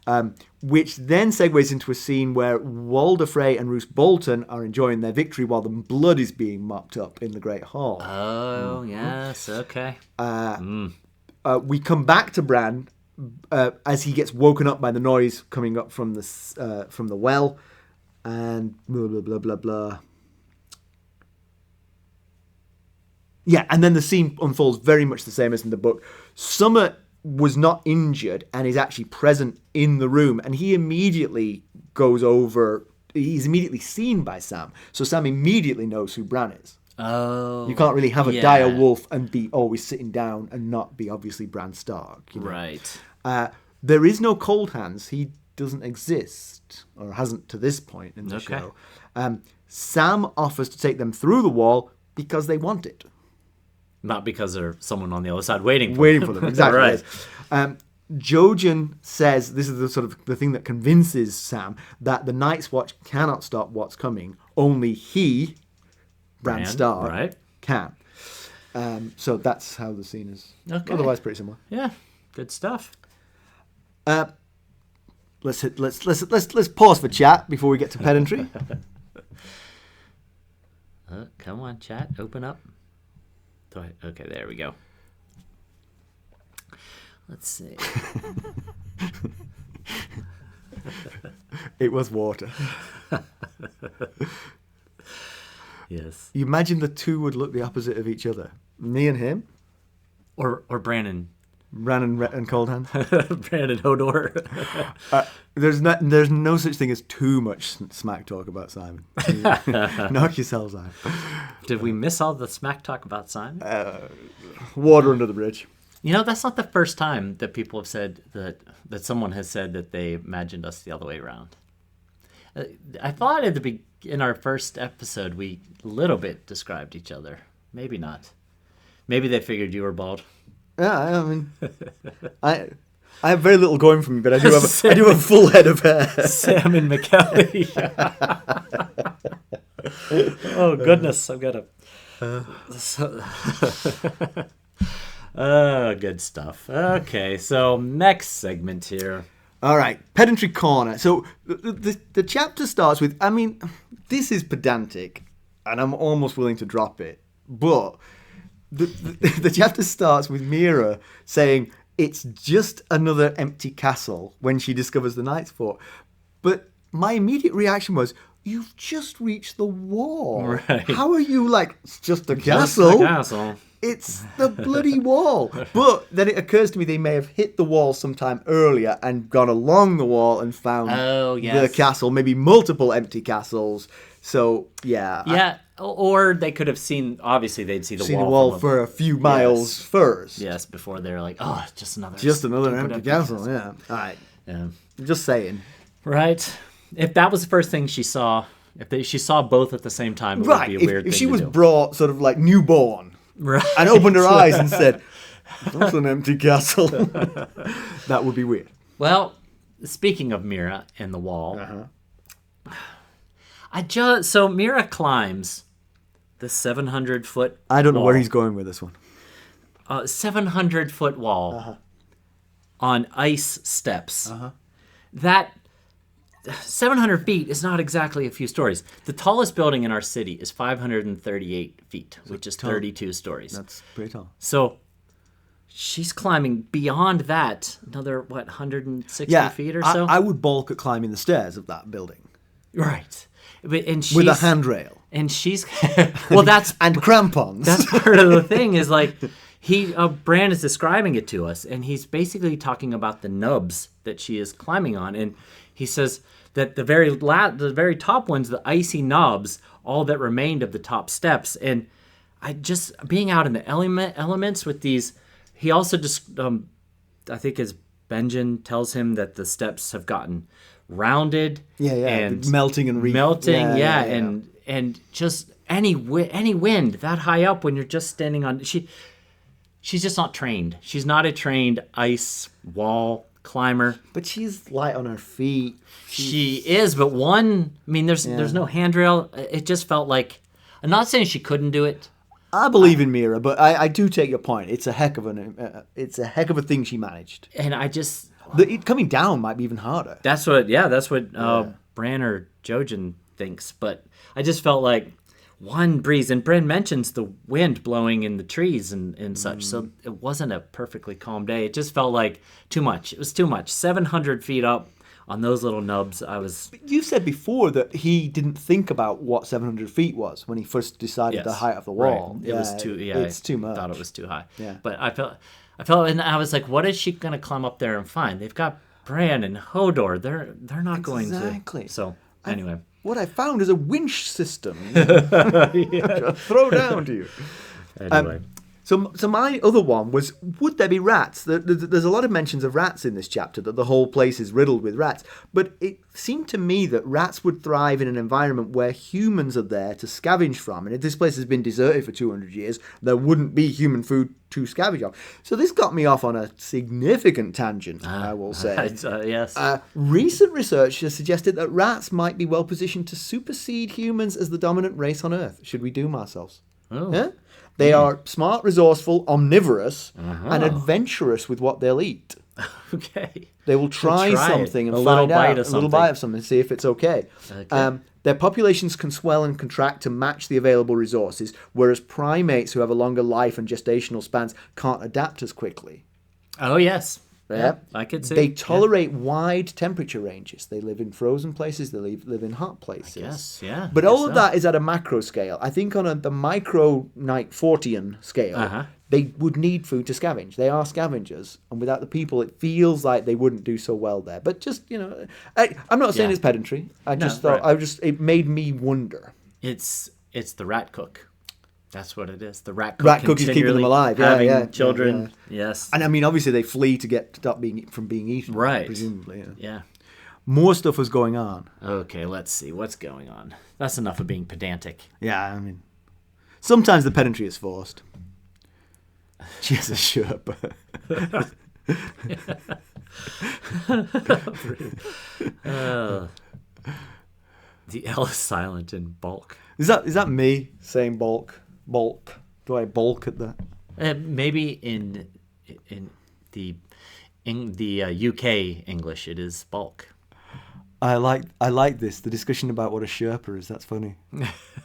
Speaker 2: Which then segues into a scene where Walder Frey and Roose Bolton are enjoying their victory while the blood is being mopped up in the Great Hall.
Speaker 1: Oh, yes, okay.
Speaker 2: We come back to Bran as he gets woken up by the noise coming up from the well, and blah, blah, blah, blah, blah. Yeah, and then the scene unfolds very much the same as in the book. Summer was not injured and is actually present in the room, and he immediately goes over. He's immediately seen by Sam, so Sam immediately knows who Bran is.
Speaker 1: Oh,
Speaker 2: you can't really have a dire wolf and be always sitting down and not be obviously Bran Stark. You know?
Speaker 1: Right.
Speaker 2: There is no Coldhands. He doesn't exist, or hasn't to this point in the show. Sam offers to take them through the wall because they want it.
Speaker 1: Not because there's someone on the other side waiting for
Speaker 2: them. Exactly.
Speaker 1: Right.
Speaker 2: Jojen says, this is the sort of the thing that convinces Sam that the Night's Watch cannot stop what's coming. Only he, Bran Stark, can. So that's how the scene is.
Speaker 1: Okay.
Speaker 2: Otherwise, pretty similar.
Speaker 1: Yeah, good stuff.
Speaker 2: Let's pause for chat before we get to pedantry.
Speaker 1: Come on, chat, open up. Okay, there we go. Let's see.
Speaker 2: It was water.
Speaker 1: Yes.
Speaker 2: You imagine the two would look the opposite of each other. Me and him.
Speaker 1: Or Brandon.
Speaker 2: Bran and Coldhands.
Speaker 1: Bran and Hodor.
Speaker 2: There's no such thing as too much smack talk about Simon. Knock yourselves out.
Speaker 1: Did we miss all the smack talk about Simon?
Speaker 2: Water under the bridge.
Speaker 1: You know, that's not the first time that people have said that someone has said that they imagined us the other way around. I thought in our first episode we a little bit described each other. Maybe not. Maybe they figured you were bald.
Speaker 2: Yeah, I mean, I have very little going for me, but I do have a full head of hair.
Speaker 1: Sam and Mackelly. Oh goodness, I've got a. Good stuff. Okay, so next segment here.
Speaker 2: All right, pedantry corner. So the chapter starts with, I mean, this is pedantic, and I'm almost willing to drop it, but the chapter starts with Meera saying it's just another empty castle when she discovers the Night's Fort. But my immediate reaction was, you've just reached the wall.
Speaker 1: Right.
Speaker 2: How are you like, it's just a castle?
Speaker 1: Just a castle.
Speaker 2: It's the bloody wall. But then it occurs to me they may have hit the wall sometime earlier and gone along the wall and found the castle, maybe multiple empty castles. So, yeah.
Speaker 1: Yeah, or they could have obviously they'd see the
Speaker 2: wall for a few miles first.
Speaker 1: Yes, before they're like, oh, just another
Speaker 2: empty castle, yeah. All right.
Speaker 1: Yeah.
Speaker 2: Just saying.
Speaker 1: Right. If that was the first thing she saw, she saw both at the same time, it would be a weird thing
Speaker 2: if she
Speaker 1: to
Speaker 2: was
Speaker 1: do.
Speaker 2: brought sort of like newborn and opened her eyes and said, that's an empty castle, that would be weird.
Speaker 1: Well, speaking of Meera and the wall, so Meera climbs the 700-foot
Speaker 2: I don't know where
Speaker 1: wall.
Speaker 2: he's going with this one.
Speaker 1: 700-foot wall on ice steps. That 700 feet is not exactly a few stories. The tallest building in our city is 538 feet, which is 32 stories.
Speaker 2: That's pretty tall.
Speaker 1: So she's climbing beyond that, another, 160 feet or so?
Speaker 2: I would balk at climbing the stairs of that building.
Speaker 1: Right. And she's,
Speaker 2: With a handrail.
Speaker 1: And she's... well, that's...
Speaker 2: And crampons.
Speaker 1: That's part of the thing is like... Bran is describing it to us, and he's basically talking about the nubs that she is climbing on, and he says that the very top ones, the icy knobs, all that remained of the top steps, and I just being out in the elements with these. He also just, I think, as Benjen tells him that the steps have gotten rounded,
Speaker 2: and melting and
Speaker 1: and just any wind that high up when you're just standing on She's just not trained. She's not a trained ice wall climber.
Speaker 2: But she's light on her feet.
Speaker 1: She is, but there's no handrail. It just felt like, I'm not saying she couldn't do it.
Speaker 2: I believe in Meera, but I do take your point. It's a heck of a thing she managed.
Speaker 1: And I just...
Speaker 2: coming down might be even harder.
Speaker 1: That's what Bran or Jojen thinks. But I just felt like one breeze, and Bran mentions the wind blowing in the trees and such, so it wasn't a perfectly calm day. It just felt like too much. It was too much. 700 feet up on those little nubs,
Speaker 2: You said before that he didn't think about what 700 feet was when he first decided the height of the wall.
Speaker 1: Right. It was too... Yeah,
Speaker 2: it's too much.
Speaker 1: I thought it was too high.
Speaker 2: Yeah.
Speaker 1: But I felt, and I was like, what is she going to climb up there and find? They've got Bran and Hodor. They're not going to...
Speaker 2: Exactly.
Speaker 1: So, anyway...
Speaker 2: What I found is a winch system. Throw down to you.
Speaker 1: Anyway.
Speaker 2: So my other one was, would there be rats? There's a lot of mentions of rats in this chapter, that the whole place is riddled with rats. But it seemed to me that rats would thrive in an environment where humans are there to scavenge from. And if this place has been deserted for 200 years, there wouldn't be human food to scavenge on. So this got me off on a significant tangent, I will say.
Speaker 1: Yes.
Speaker 2: Recent research has suggested that rats might be well positioned to supersede humans as the dominant race on Earth. Should we doom ourselves?
Speaker 1: Oh.
Speaker 2: Yeah? They are smart, resourceful, omnivorous, and adventurous with what they'll eat.
Speaker 1: Okay.
Speaker 2: They will try something and find out a little bite of something and see if it's okay. Their populations can swell and contract to match the available resources, whereas primates who have a longer life and gestational spans can't adapt as quickly.
Speaker 1: Oh, yes.
Speaker 2: Yeah,
Speaker 1: I could see.
Speaker 2: They tolerate wide temperature ranges. They live in frozen places. They live in hot places.
Speaker 1: Yes, yeah.
Speaker 2: But all of that is at a macro scale. I think on the micro Nightfortian scale, they would need food to scavenge. They are scavengers, and without the people, it feels like they wouldn't do so well there. But just I'm not saying it's pedantry. I just thought it made me wonder.
Speaker 1: It's the rat cook. That's what it is. The rat cook
Speaker 2: is keeping them alive.
Speaker 1: Having children. Yeah. Yes.
Speaker 2: And I mean, obviously, they flee to stop being eaten.
Speaker 1: Right.
Speaker 2: Presumably.
Speaker 1: Yeah.
Speaker 2: More stuff was going on.
Speaker 1: Okay, let's see what's going on. That's enough of being pedantic.
Speaker 2: Yeah, I mean, sometimes the pedantry is forced. She has a Sherpa.
Speaker 1: The L is silent in bulk.
Speaker 2: Is that me saying bulk? Bulk. Do I bulk at that?
Speaker 1: Maybe in the UK English it is bulk.
Speaker 2: I like this, the discussion about what a Sherpa is. That's funny.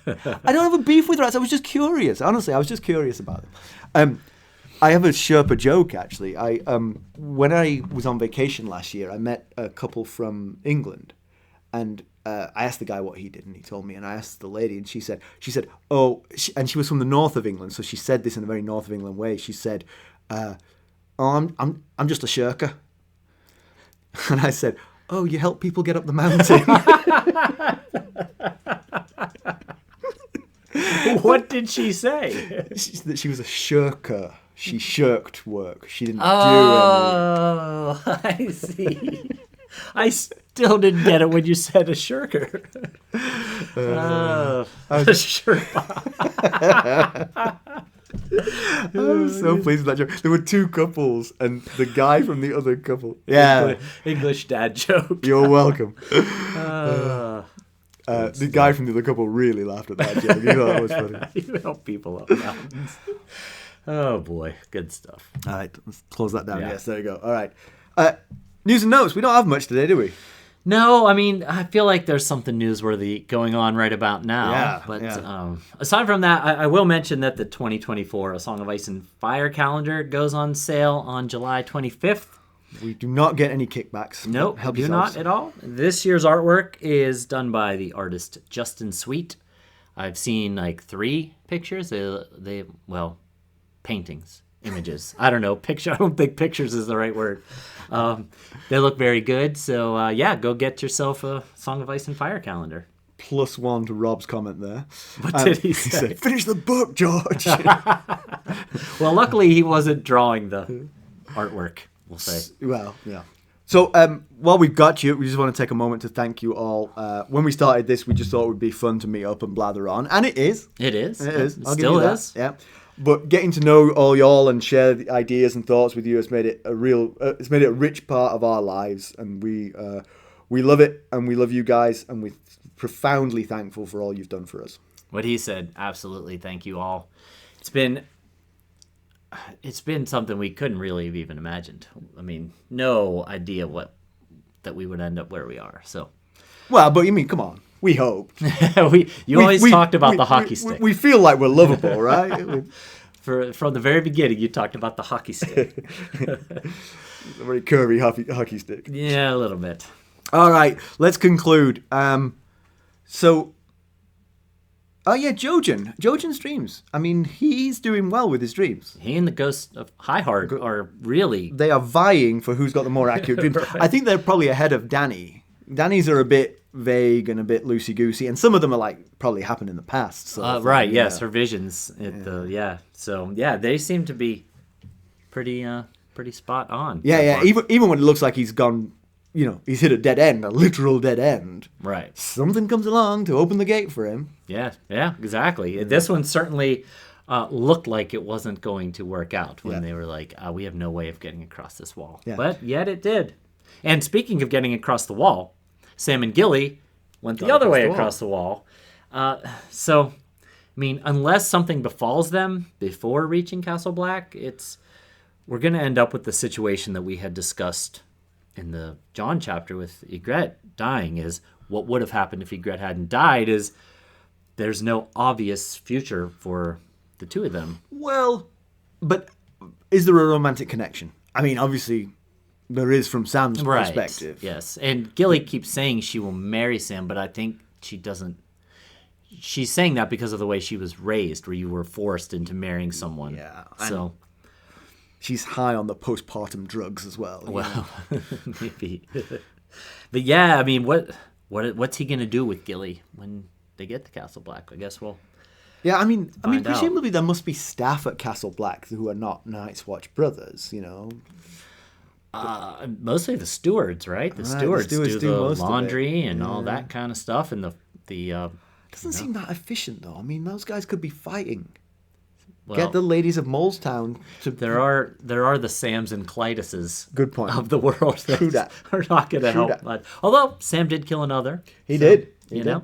Speaker 2: I don't have a beef with rats. I was just curious. Honestly, I was just curious about them. I have a Sherpa joke, actually. When I was on vacation last year, I met a couple from England, and I asked the guy what he did, and he told me. And I asked the lady, and she said, and she was from the north of England, so she said this in a very north of England way. She said, I'm just a shirker. And I said, oh, you help people get up the mountain.
Speaker 1: What did she say?
Speaker 2: That she was a shirker. She shirked work. She didn't do
Speaker 1: Oh, I see. I still didn't get it when you said a shirker. A Sherpa.
Speaker 2: I was so pleased with that joke. There were two couples, and the guy from the other couple. Yeah.
Speaker 1: English dad joke.
Speaker 2: You're welcome. The guy from the other couple really laughed at that joke. He thought that was funny.
Speaker 1: You help people up mountains. Oh boy, good stuff.
Speaker 2: All right, let's close that down.
Speaker 1: Yeah.
Speaker 2: Yes, there you go. All right. News and notes. We don't have much today, do we?
Speaker 1: No, I mean, I feel like there's something newsworthy going on right about now.
Speaker 2: Yeah,
Speaker 1: But
Speaker 2: yeah.
Speaker 1: Aside from that, I will mention that the 2024 A Song of Ice and Fire calendar goes on sale on July 25th.
Speaker 2: We do not get any kickbacks.
Speaker 1: Nope,
Speaker 2: Help
Speaker 1: do
Speaker 2: yourselves.
Speaker 1: not at all. This year's artwork is done by the artist Justin Sweet. I've seen like 3 pictures. Well, paintings, images. I don't know. Picture. I don't think pictures is the right word. They look very good. So yeah, go get yourself a Song of Ice and Fire calendar.
Speaker 2: +1 to Rob's comment there.
Speaker 1: What did he
Speaker 2: He
Speaker 1: say?
Speaker 2: said, "Finish the book, George."
Speaker 1: Well, luckily he wasn't drawing the artwork. We'll say.
Speaker 2: Well, yeah. So while we've got you, we just want to take a moment to thank you all. When we started this, we just thought it would be fun to meet up and blather on, and it is.
Speaker 1: It is.
Speaker 2: It is.
Speaker 1: It
Speaker 2: I'll give
Speaker 1: still
Speaker 2: you that.
Speaker 1: is.
Speaker 2: Yeah. But getting to know all y'all and share the ideas and thoughts with you has made it a real. It's made it a rich part of our lives, and we love it, and we love you guys, and we're profoundly thankful for all you've done for us.
Speaker 1: What he said. Absolutely. Thank you all. It's been something we couldn't really have even imagined. I mean, no idea that we would end up where we are. So,
Speaker 2: Well, but you mean, come on. We hoped.
Speaker 1: you always talked about the hockey stick.
Speaker 2: We feel like we're lovable, right?
Speaker 1: From the very beginning, you talked about the hockey stick.
Speaker 2: A very curvy hockey stick.
Speaker 1: Yeah, a little bit.
Speaker 2: All right, let's conclude. Jojen streams. I mean, he's doing well with his dreams.
Speaker 1: He and the Ghost of Highheart are really...
Speaker 2: They are vying for who's got the more accurate dreams.
Speaker 1: Right.
Speaker 2: I think they're probably ahead of Danny. Danny's are a bit vague and a bit loosey-goosey, and some of them are like probably happened in the past. So
Speaker 1: right, yes, her visions. So, yeah, they seem to be pretty spot on.
Speaker 2: Yeah. Even when it looks like he's gone, he's hit a dead end, a literal dead end.
Speaker 1: Right.
Speaker 2: Something comes along to open the gate for him.
Speaker 1: Yeah, exactly. This one certainly looked like it wasn't going to work out when they were like, we have no way of getting across this wall.
Speaker 2: Yeah.
Speaker 1: But yet it did. And speaking of getting across the wall, Sam and Gilly went the other way across the wall. So, I mean, unless something befalls them before reaching Castle Black, we're going to end up with the situation that we had discussed in the Jon chapter with Ygritte dying. Is what would have happened if Ygritte hadn't died is there's no obvious future for the two of them.
Speaker 2: Well, but is there a romantic connection? I mean, obviously, there is from Sam's perspective.
Speaker 1: Yes, and Gilly keeps saying she will marry Sam, but I think she doesn't. She's saying that because of the way she was raised, where you were forced into marrying someone.
Speaker 2: Yeah.
Speaker 1: So
Speaker 2: she's high on the postpartum drugs as well.
Speaker 1: Well, maybe. But yeah, I mean, what's he gonna do with Gilly when they get to Castle Black? I guess we'll.
Speaker 2: Yeah, I mean,
Speaker 1: out.
Speaker 2: presumably there must be staff at Castle Black who are not Night's Watch brothers,
Speaker 1: Mostly the stewards, right? The stewards do
Speaker 2: most
Speaker 1: the
Speaker 2: of it.
Speaker 1: laundry and all that kind of stuff, and the
Speaker 2: Doesn't seem that efficient, though. I mean, those guys could be fighting.
Speaker 1: well,
Speaker 2: Get the ladies of Molestown to...
Speaker 1: there are the Sams and Clytuses
Speaker 2: Good point.
Speaker 1: of the world
Speaker 2: True that.
Speaker 1: are not going to
Speaker 2: True
Speaker 1: help
Speaker 2: that.
Speaker 1: much. Although Sam did kill another.
Speaker 2: He did. He
Speaker 1: You
Speaker 2: did.
Speaker 1: know?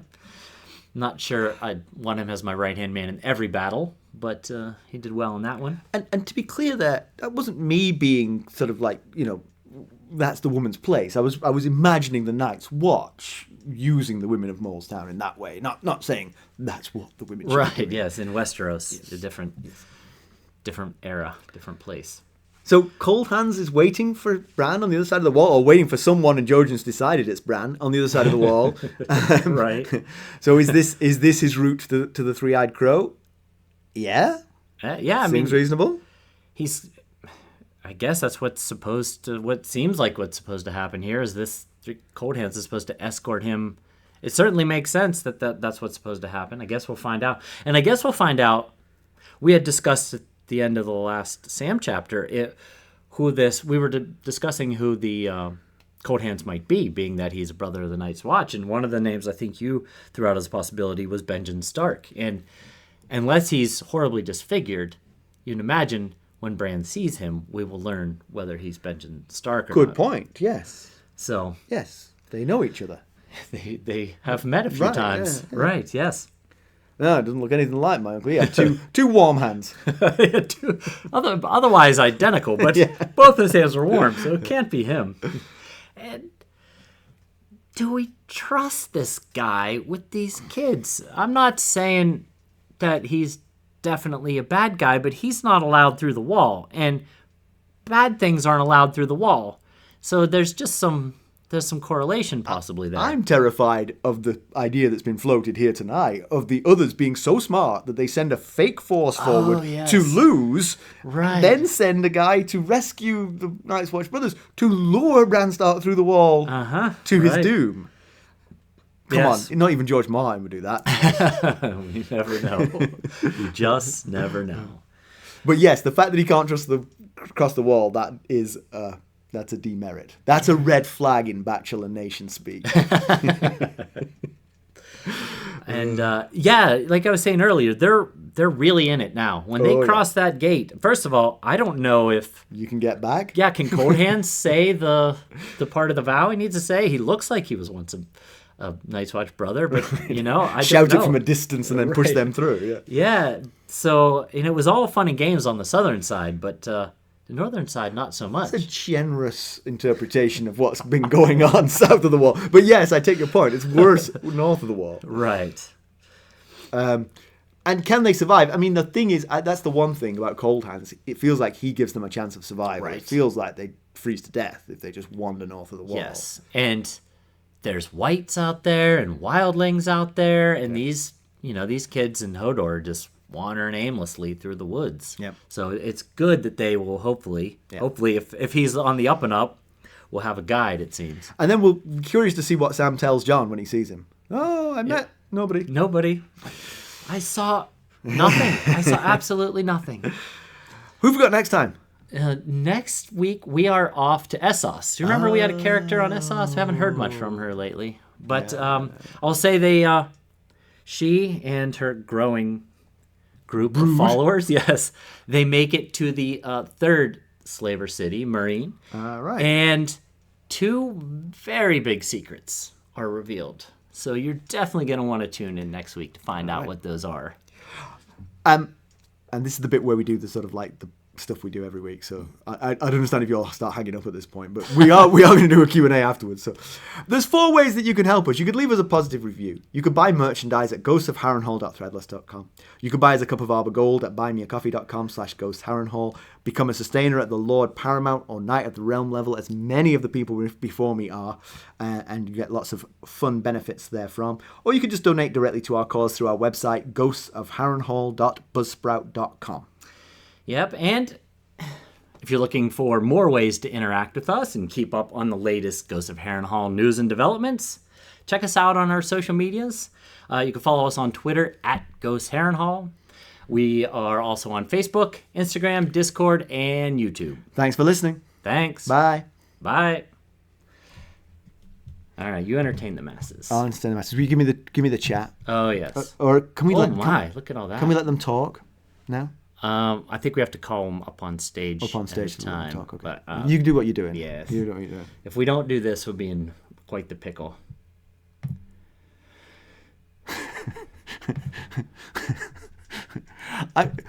Speaker 1: Not sure I'd want him as my right-hand man in every battle, but he did well in that one.
Speaker 2: And to be clear that wasn't me being sort of like, that's the woman's place. I was imagining the Night's Watch using the women of Molestown in that way. Not saying that's what the women should be
Speaker 1: Right,
Speaker 2: doing.
Speaker 1: yes, in Westeros, a different era, different place.
Speaker 2: So Coldhands is waiting for Bran on the other side of the wall, or waiting for someone, and Jojen's decided it's Bran on the other side of the wall.
Speaker 1: Right.
Speaker 2: So is this his route to the Three-Eyed Crow? Yeah.
Speaker 1: Yeah, I
Speaker 2: Seems
Speaker 1: mean,
Speaker 2: reasonable.
Speaker 1: I guess that's what seems like what's supposed to happen here is this Coldhands is supposed to escort him. It certainly makes sense that's what's supposed to happen. I guess we'll find out. And I guess we'll find out. We had discussed at the end of the last Sam chapter we were discussing who the Coldhands might be, being that he's a brother of the Night's Watch. And one of the names I think you threw out as a possibility was Benjen Stark. And unless he's horribly disfigured, you can imagine when Bran sees him, we will learn whether he's Benjen Stark or not.
Speaker 2: Good point. Yes.
Speaker 1: So,
Speaker 2: Yes. They know each other.
Speaker 1: They have met a few
Speaker 2: Right,
Speaker 1: times.
Speaker 2: yeah.
Speaker 1: Right, yes.
Speaker 2: No, it doesn't look anything like my uncle. He had two warm hands.
Speaker 1: Otherwise identical, but both his hands were warm, so it can't be him. And do we trust this guy with these kids? I'm not saying that he's definitely a bad guy, but he's not allowed through the wall, and bad things aren't allowed through the wall. So there's some correlation possibly there.
Speaker 2: I'm terrified of the idea that's been floated here tonight of the others being so smart that they send a fake force forward to lose, then send a guy to rescue the Night's Watch brothers to lure Bran Stark through the wall to his doom. Come on, not even George Martin would do that.
Speaker 1: We never know. We just never know.
Speaker 2: But yes, the fact that he can't cross the wall, that is... that's a demerit. That's a red flag in Bachelor Nation speak.
Speaker 1: And like I was saying earlier, they're really in it now. When they cross that gate, first of all, I don't know if
Speaker 2: you can get back.
Speaker 1: Yeah, can Coldhands say the part of the vow he needs to say? He looks like he was once a Night's Watch brother, but I
Speaker 2: shout
Speaker 1: don't know.
Speaker 2: It from a distance and then push them through.
Speaker 1: Yeah. So it was all fun and games on the southern side, but the northern side not so much.
Speaker 2: It's a generous interpretation of what's been going on south of the wall. But yes, I take your point. It's worse north of the wall.
Speaker 1: Right.
Speaker 2: And can they survive? I mean, the thing is, that's the one thing about Coldhands. It feels like he gives them a chance of survival. Right. It feels like they freeze to death if they just wander north of the wall.
Speaker 1: Yes, and there's whites out there and wildlings out there, and these kids in Hodor are just wandering aimlessly through the woods.
Speaker 2: Yep.
Speaker 1: So it's good that they will hopefully if he's on the up and up, we'll have a guide, it seems.
Speaker 2: And then we'll be curious to see what Sam tells Jon when he sees him. Oh, I met nobody.
Speaker 1: I saw nothing. I saw absolutely nothing.
Speaker 2: Who have we got next time?
Speaker 1: Next week, we are off to Essos. Do you remember we had a character on Essos? We haven't heard much from her lately. But I'll say she and her growing group of followers, they make it to the third slaver city, Meereen.
Speaker 2: Right.
Speaker 1: And two very big secrets are revealed. So you're definitely going to want to tune in next week to find out what those are.
Speaker 2: And this is the bit where we do the sort of like the stuff we do every week. So I don't understand if you all start hanging up at this point, but we are going to do a Q&A afterwards. So there's 4 ways that you can help us. You could leave us a positive review. You could buy merchandise at ghostsofharrenhal.threadless.com. You could buy us a cup of Arbor Gold at buymeacoffee.com/ghostharrenhal. Become a sustainer at the Lord Paramount or Knight of the Realm level, as many of the people before me are, and you get lots of fun benefits therefrom. Or you could just donate directly to our cause through our website, ghostsofharrenhal.buzzsprout.com.
Speaker 1: Yep, and if you're looking for more ways to interact with us and keep up on the latest Ghosts of Harrenhal news and developments, check us out on our social medias. You can follow us on Twitter at Ghosts Harrenhal. We are also on Facebook, Instagram, Discord, and YouTube.
Speaker 2: Thanks for listening.
Speaker 1: Thanks.
Speaker 2: Bye.
Speaker 1: Bye. All right, you entertain the masses.
Speaker 2: I'll entertain the masses. Will you give me the chat?
Speaker 1: Oh, yes.
Speaker 2: Or can we
Speaker 1: look at all that.
Speaker 2: Can we let them talk now?
Speaker 1: I think we have to call them up on stage.
Speaker 2: Up on stage
Speaker 1: to time.
Speaker 2: talk. Okay.
Speaker 1: But,
Speaker 2: you can do what you're doing.
Speaker 1: Yes.
Speaker 2: You do what you're doing.
Speaker 1: If we don't do this, we'll be in quite the pickle.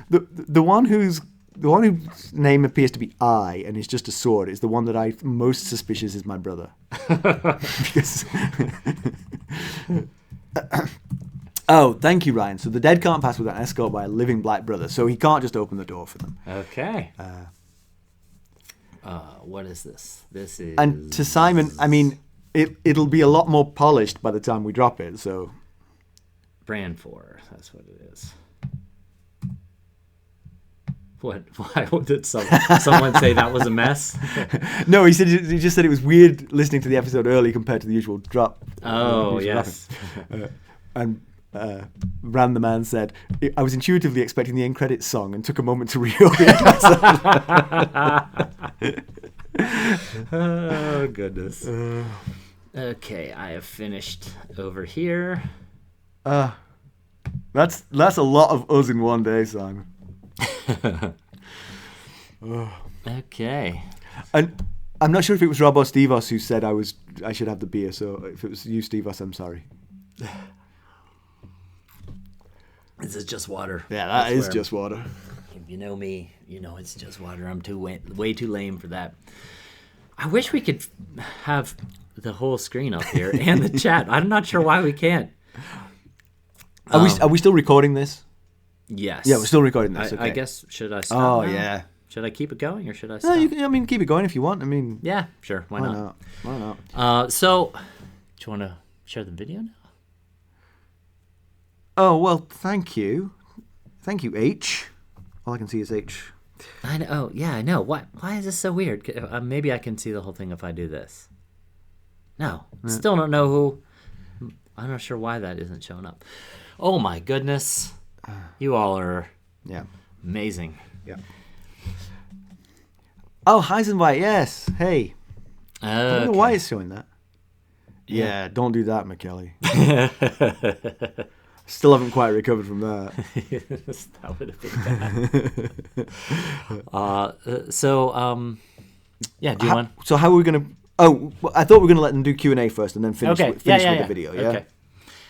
Speaker 2: The one whose name appears to be I and is just a sword is the one that I'm most suspicious is my brother. Because oh, thank you, Ryan. So the dead can't pass without an escort by a living black brother, so he can't just open the door for them.
Speaker 1: Okay. What is this? This is...
Speaker 2: And to Simon, I mean, it'll be a lot more polished by the time we drop it, so...
Speaker 1: Bran 4, that's what it is. What? Why did someone say that was a mess?
Speaker 2: No, he just said it was weird listening to the episode early compared to the usual drop.
Speaker 1: Oh, yes.
Speaker 2: And Bran the man said, I was intuitively expecting the end credits song and took a moment to reorient myself.
Speaker 1: Oh, goodness. Okay, I have finished over here.
Speaker 2: That's a lot of us in one day, Simon.
Speaker 1: Okay.
Speaker 2: And I'm not sure if it was Rob or Stevos who said I should have the beer. So if it was you, Stevos, I'm sorry.
Speaker 1: This is just water.
Speaker 2: Yeah, that is just water.
Speaker 1: If you know me, you know it's just water. I'm way too lame for that. I wish we could have the whole screen up here and the chat. I'm not sure why we can't.
Speaker 2: Are we still recording this?
Speaker 1: Yes.
Speaker 2: Yeah, we're still recording this. Okay.
Speaker 1: I guess, should I stop now?
Speaker 2: Yeah.
Speaker 1: Should I keep it going or should I stop?
Speaker 2: No, keep it going if you want.
Speaker 1: Yeah, sure. Why not?
Speaker 2: Why not?
Speaker 1: So, do you want to share the video now?
Speaker 2: Oh, well, thank you. Thank you, H. All I can see is H.
Speaker 1: I know. Oh, yeah, I know. Why is this so weird? Maybe I can see the whole thing if I do this. No. Still don't know who. I'm not sure why that isn't showing up. Oh, my goodness. You all are amazing.
Speaker 2: Yeah. Oh, Heisenweit, yes. Hey. I don't know why it's showing that. Yeah, don't do that, Mackelly. Still haven't quite recovered from that.
Speaker 1: That would have been bad. Do you want?
Speaker 2: So how are we going to... Oh, I thought we were going to let them do Q&A first and then finish with the video, yeah?
Speaker 1: Okay.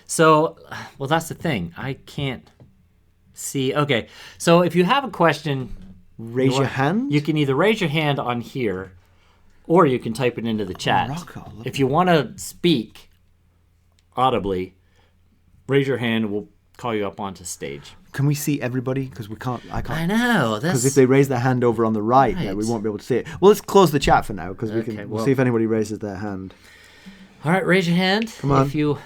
Speaker 1: So, well, that's the thing. I can't see... Okay, so if you have a question...
Speaker 2: Raise your hand?
Speaker 1: You can either raise your hand on here or you can type it into the chat. If you want to speak audibly, raise your hand and we'll call you up onto stage.
Speaker 2: Can we see everybody? Because I can't.
Speaker 1: I know.
Speaker 2: Because if they raise their hand over on the right, then we won't be able to see it. Well, let's close the chat for now because we'll see if anybody raises their hand.
Speaker 1: All right, raise your hand.
Speaker 2: Come on.
Speaker 1: If you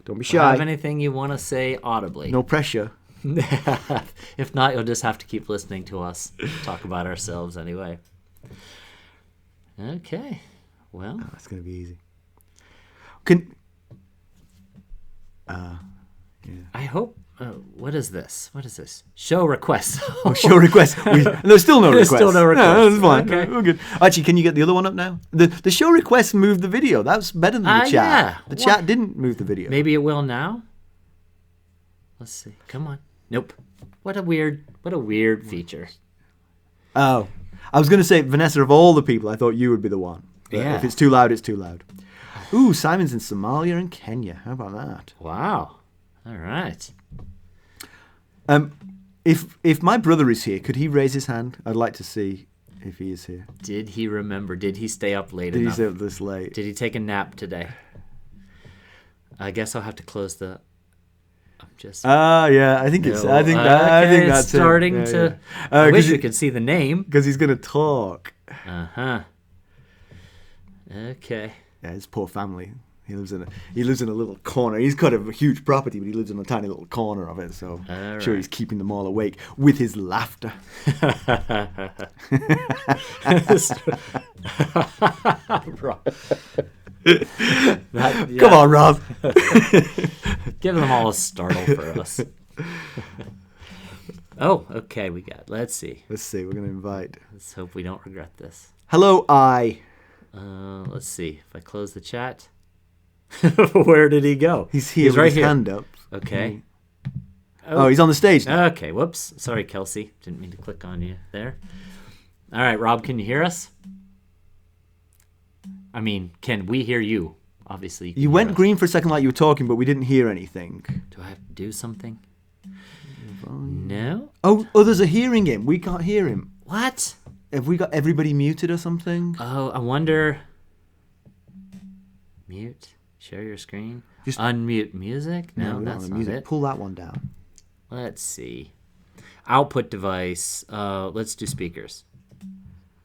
Speaker 2: don't be shy.
Speaker 1: Have anything you want to say audibly.
Speaker 2: No pressure.
Speaker 1: If not, you'll just have to keep listening to us talk about ourselves anyway. Okay. Well,
Speaker 2: that's going to be easy.
Speaker 1: I hope. What is this? Show requests.
Speaker 2: Show requests. There's still no requests.
Speaker 1: There's still no requests.
Speaker 2: No, that's fine.
Speaker 1: Okay.
Speaker 2: We're good. Actually, can you get the other one up now? The show requests moved the video. That's better than the chat.
Speaker 1: Yeah.
Speaker 2: The chat didn't move the video.
Speaker 1: Maybe it will now. Let's see. Come on. Nope. What a weird feature.
Speaker 2: Oh, I was going to say, Vanessa, of all the people, I thought you would be the one. But if it's too loud, it's too loud. Ooh, Simon's in Somalia and Kenya. How about that?
Speaker 1: Wow. All right.
Speaker 2: If my brother is here, could he raise his hand? I'd like to see if he is here.
Speaker 1: Did he remember? Did he stay up late
Speaker 2: enough? Did he stay
Speaker 1: up
Speaker 2: up this late?
Speaker 1: Did he take a nap today? I guess I'll have to close the...
Speaker 2: I think that's
Speaker 1: starting to. I wish you could see the name
Speaker 2: because he's gonna talk.
Speaker 1: Okay.
Speaker 2: Yeah, his poor family. He lives in a little corner. He's got a huge property, but he lives in a tiny little corner of it. So I'm sure he's keeping them all awake with his laughter. Come on, Rob.
Speaker 1: Give them all a startle for us. Oh, okay, let's see.
Speaker 2: We're going to invite.
Speaker 1: Let's hope we don't regret this.
Speaker 2: Hello, I.
Speaker 1: Let's see. If I close the chat. Where did he go?
Speaker 2: He's here with his hand up.
Speaker 1: Okay.
Speaker 2: Oh, he's on the stage now.
Speaker 1: Okay, whoops. Sorry, Kelsey. Didn't mean to click on you there. All right, Rob, can you hear us? I mean, can we hear you? Obviously.
Speaker 2: You went green for a second like you were talking, but we didn't hear anything.
Speaker 1: Do I have to do something? No?
Speaker 2: Oh, others are hearing him. We can't hear him.
Speaker 1: What?
Speaker 2: Have we got everybody muted or something?
Speaker 1: Oh, I wonder... Mute? Share your screen? Just unmute music? No, that's not it.
Speaker 2: Pull that one down.
Speaker 1: Let's see. Output device. Let's do speakers.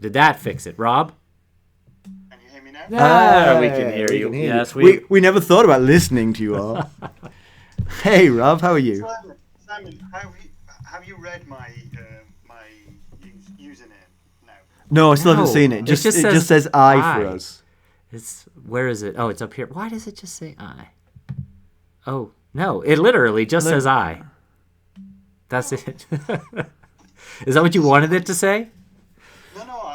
Speaker 1: Did that fix it? Rob?
Speaker 3: Can you hear me now?
Speaker 1: We can hear you. Yes,
Speaker 2: we never thought about listening to you all. Hey, Rob, how are you?
Speaker 3: Simon, have you read my username now?
Speaker 2: No, I still haven't seen it. It just says I for us.
Speaker 1: Where is it? Oh, it's up here. Why does it just say I? Oh, no. It literally just says I. That's it. Is that what you wanted it to say?
Speaker 3: No.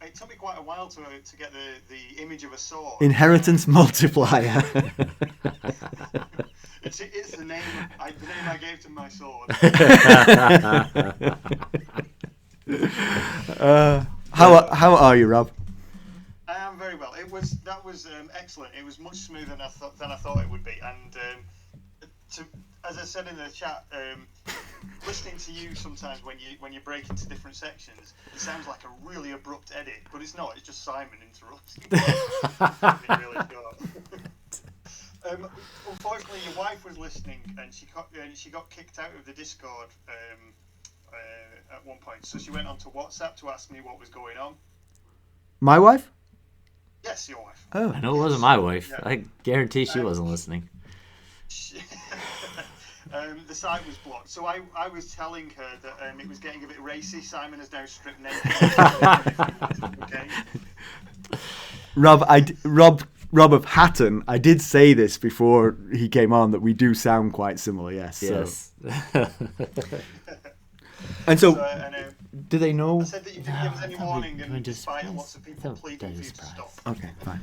Speaker 3: It took me quite a while to get the image of a sword.
Speaker 2: Inheritance multiplier.
Speaker 3: It's the name I gave to my sword.
Speaker 2: How are you, Rob?
Speaker 3: was excellent. It was much smoother than I thought it would be. And as I said in the chat, listening to you sometimes when you break into different sections, it sounds like a really abrupt edit, but it's not. It's just Simon interrupting. It really short. Unfortunately, your wife was listening, and she got kicked out of the Discord at one point. So she went onto WhatsApp to ask me what was going on.
Speaker 2: My wife?
Speaker 3: Yes, your wife.
Speaker 2: Oh,
Speaker 1: I know it wasn't my wife.
Speaker 3: Yeah.
Speaker 1: I guarantee she wasn't listening.
Speaker 3: The site was blocked, so I was telling her that it was getting a bit racy. Simon has now stripped naked. Okay.
Speaker 2: Rob of Hatton, I did say this before he came on, that we do sound quite similar, yes.
Speaker 1: Yes.
Speaker 2: And so,
Speaker 3: And
Speaker 2: do they know?
Speaker 3: I said that you didn't give us any warning, and despite lots of people pleading for you to stop.
Speaker 2: Okay, fine.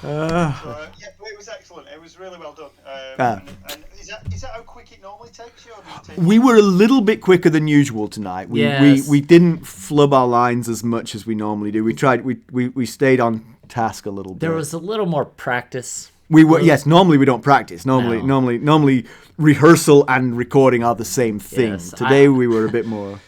Speaker 3: But it was excellent. It was really well done. And is that how quick it normally takes you? Or does it take
Speaker 2: We were a little bit quicker than usual tonight. We didn't flub our lines as much as we normally do. We tried. We stayed on task a little bit.
Speaker 1: There was a little more practice.
Speaker 2: We were Normally we don't practice. Normally rehearsal and recording are the same thing.
Speaker 1: Yes,
Speaker 2: Today we were a bit more.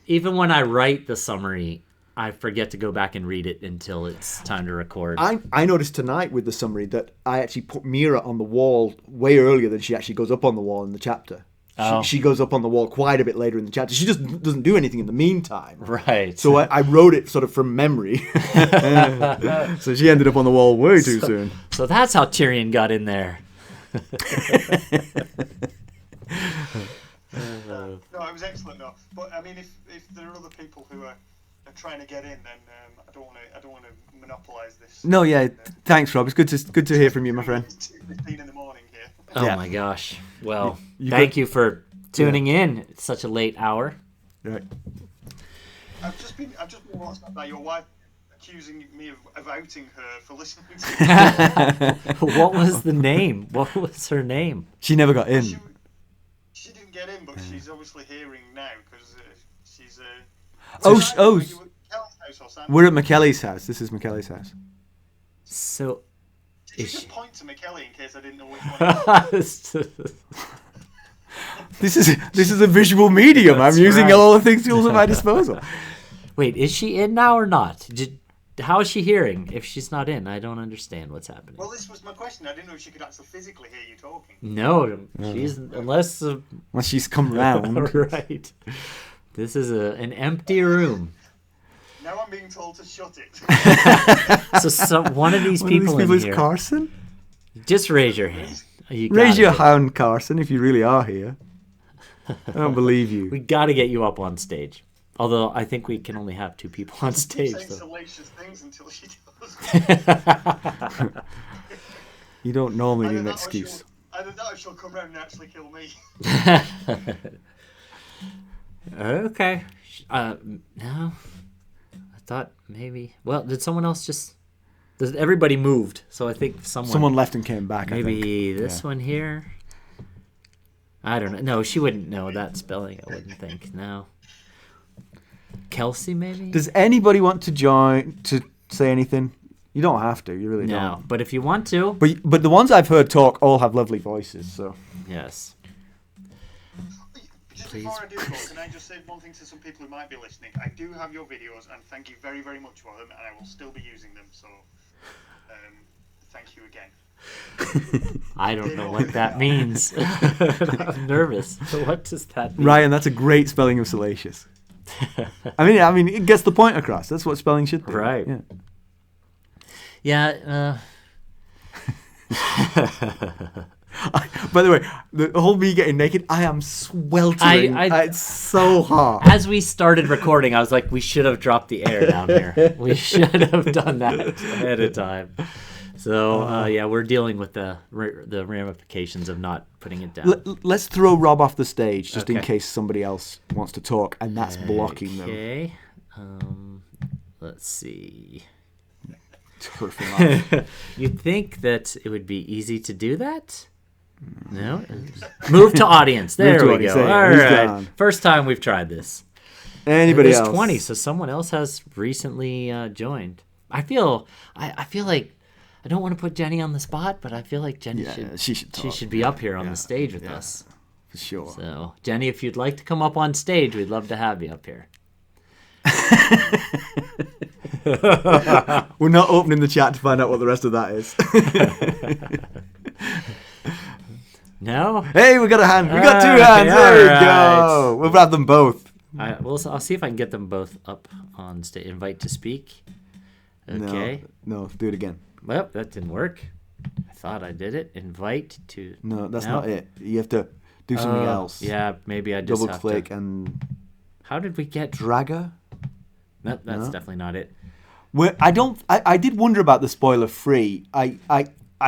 Speaker 1: Even when I write the summary, I forget to go back and read it until it's time to record.
Speaker 2: I noticed tonight with the summary that I actually put Meera on the wall way earlier than she actually goes up on the wall in the chapter. She goes up on the wall quite a bit later in the chapter. She just doesn't do anything in the meantime.
Speaker 1: Right.
Speaker 2: So I wrote it sort of from memory. So she ended up on the wall way too soon.
Speaker 1: So that's how Tyrion got in there.
Speaker 3: No, it was excellent though. But I mean, if there are other people who are trying to get in, then I don't want to monopolise this.
Speaker 2: No, yeah. Thanks, Rob. It's good to hear from you, my friend.
Speaker 3: It's 2:15 in the morning here.
Speaker 1: Oh
Speaker 2: Yeah.
Speaker 1: my gosh. Well, thank you for tuning in. It's such a late hour.
Speaker 2: Right.
Speaker 3: I've just been WhatsApped by your wife accusing me of outing her for listening to
Speaker 1: What was the name? What was her name?
Speaker 2: She never got in.
Speaker 3: She didn't get in, but she's obviously hearing now because she's.
Speaker 2: We're at Mackelly's house. This is Mackelly's house.
Speaker 1: So,
Speaker 3: Did you just point to Mackelly in case I didn't know which one?
Speaker 2: This is a visual medium.
Speaker 1: That's
Speaker 2: I'm using
Speaker 1: right.
Speaker 2: all the things tools at my disposal.
Speaker 1: Wait, is she in now or not? How is she hearing if she's not in? I don't understand what's happening.
Speaker 3: Well, this was my question. I didn't know if she could actually physically hear you talking.
Speaker 1: No, she's unless
Speaker 2: Once she's come round.
Speaker 1: right. This is an empty room.
Speaker 3: Now I'm being told to shut it.
Speaker 1: So one of these people in
Speaker 2: is
Speaker 1: here,
Speaker 2: Carson?
Speaker 1: just raise your hand. You
Speaker 2: Raise
Speaker 1: gotta
Speaker 2: your
Speaker 1: get-
Speaker 2: hand, Carson, if you really are here. I don't believe you.
Speaker 1: We got to get you up on stage. Although I think we can only have 2 people on
Speaker 3: She's
Speaker 1: stage.
Speaker 3: saying
Speaker 1: So.
Speaker 3: salacious things until she does.
Speaker 2: You don't normally need an excuse.
Speaker 3: Either that or she'll come round and actually kill me.
Speaker 1: Okay. No. I thought maybe. Well, did someone else just? Everybody moved, so I think
Speaker 2: Someone left and came back.
Speaker 1: Maybe
Speaker 2: I think.
Speaker 1: this one here. I don't know. No, she wouldn't know that spelling. I wouldn't think. No. Kelsey, maybe.
Speaker 2: Does anybody want to join to say anything? You don't have to. You really
Speaker 1: No,
Speaker 2: don't.
Speaker 1: but if you want to.
Speaker 2: But the ones I've heard talk all have lovely voices. So
Speaker 1: Yes.
Speaker 3: Just
Speaker 1: Please.
Speaker 3: before I do go, can I just say one thing to some people who might be listening? I do have your videos, and thank you very, very much for them, and I will still be using them. So, thank you again.
Speaker 1: I don't know what that means. I'm nervous. What does that mean?
Speaker 2: Ryan, that's a great spelling of salacious. I mean, it gets the point across. That's what spelling should do.
Speaker 1: Right.
Speaker 2: Yeah.
Speaker 1: Yeah.
Speaker 2: By the way, the whole me getting naked, I am sweltering. It's so hot.
Speaker 1: As we started recording, I was like, we should have dropped the air down here. We should have done that ahead of time. So, yeah, we're dealing with the ramifications of not putting it down.
Speaker 2: Let's throw Rob off the stage just in
Speaker 1: Okay.
Speaker 2: case somebody else wants to talk, and that's blocking them.
Speaker 1: Okay. Let's see.
Speaker 2: Turf him off.
Speaker 1: You'd think that it would be easy to do that? No? Move to audience. There
Speaker 2: to
Speaker 1: we
Speaker 2: audience,
Speaker 1: go.
Speaker 2: there,
Speaker 1: All
Speaker 2: he's
Speaker 1: right.
Speaker 2: gone.
Speaker 1: First time we've tried this.
Speaker 2: Anybody
Speaker 1: There's
Speaker 2: else?
Speaker 1: 20, so someone else has recently joined. I feel like I don't want to put Jenny on the spot, but I feel like Jenny
Speaker 2: she should
Speaker 1: be up here on the stage with us.
Speaker 2: For sure.
Speaker 1: So, Jenny, if you'd like to come up on stage, we'd love to have you up here.
Speaker 2: We're not opening the chat to find out what the rest of that is.
Speaker 1: No?
Speaker 2: Hey, we got a hand. We got 2 hands.
Speaker 1: Okay,
Speaker 2: There we
Speaker 1: all
Speaker 2: go. We'll have them both.
Speaker 1: I'll see if I can get them both up on stage. Invite to speak. Okay.
Speaker 2: No, do it again.
Speaker 1: Well, that didn't work. I thought I did it. Invite to...
Speaker 2: No, that's not it. You have to do something else.
Speaker 1: Yeah, maybe I just
Speaker 2: Double
Speaker 1: have
Speaker 2: click
Speaker 1: to...
Speaker 2: and...
Speaker 1: How did we get...
Speaker 2: Dragger?
Speaker 1: Nope, that's definitely not it.
Speaker 2: I did wonder about the spoiler free. I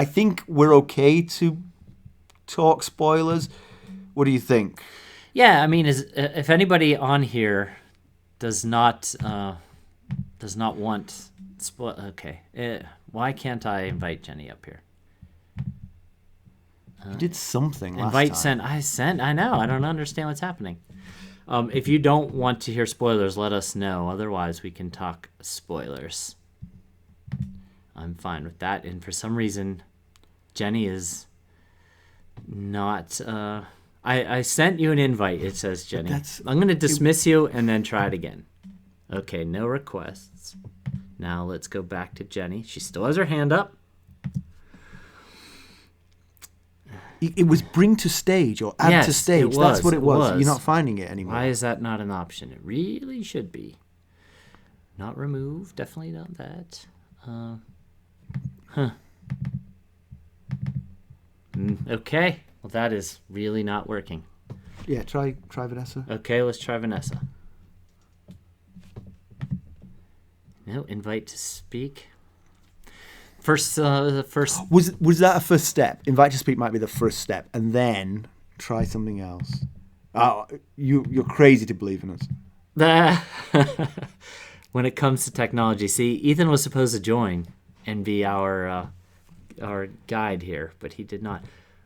Speaker 2: think we're okay to talk spoilers. What do you think?
Speaker 1: Yeah, I mean, if anybody on here does not want okay, why can't I invite Jenny up here?
Speaker 2: You did something last
Speaker 1: Invite
Speaker 2: time.
Speaker 1: sent. I know. I don't understand what's happening. If you don't want to hear spoilers, let us know. Otherwise, we can talk spoilers. I'm fine with that. And for some reason, Jenny is not... I sent you an invite, it says, Jenny. I'm going to dismiss you and then try it again. Okay, no requests. Now let's go back to Jenny. She still has her hand up.
Speaker 2: It was bring to stage or add to stage. That's what it was. You're not finding it anymore.
Speaker 1: Why is that not an option? It really should be. Not remove. Definitely not that. Okay. Well, that is really not working.
Speaker 2: Yeah, try Vanessa.
Speaker 1: Okay, let's try Vanessa. No, invite to speak. First.
Speaker 2: Was that a first step? Invite to speak might be the first step, and then try something else. You're crazy to believe in us.
Speaker 1: When it comes to technology, see, Ethan was supposed to join and be our guide here, but he did not.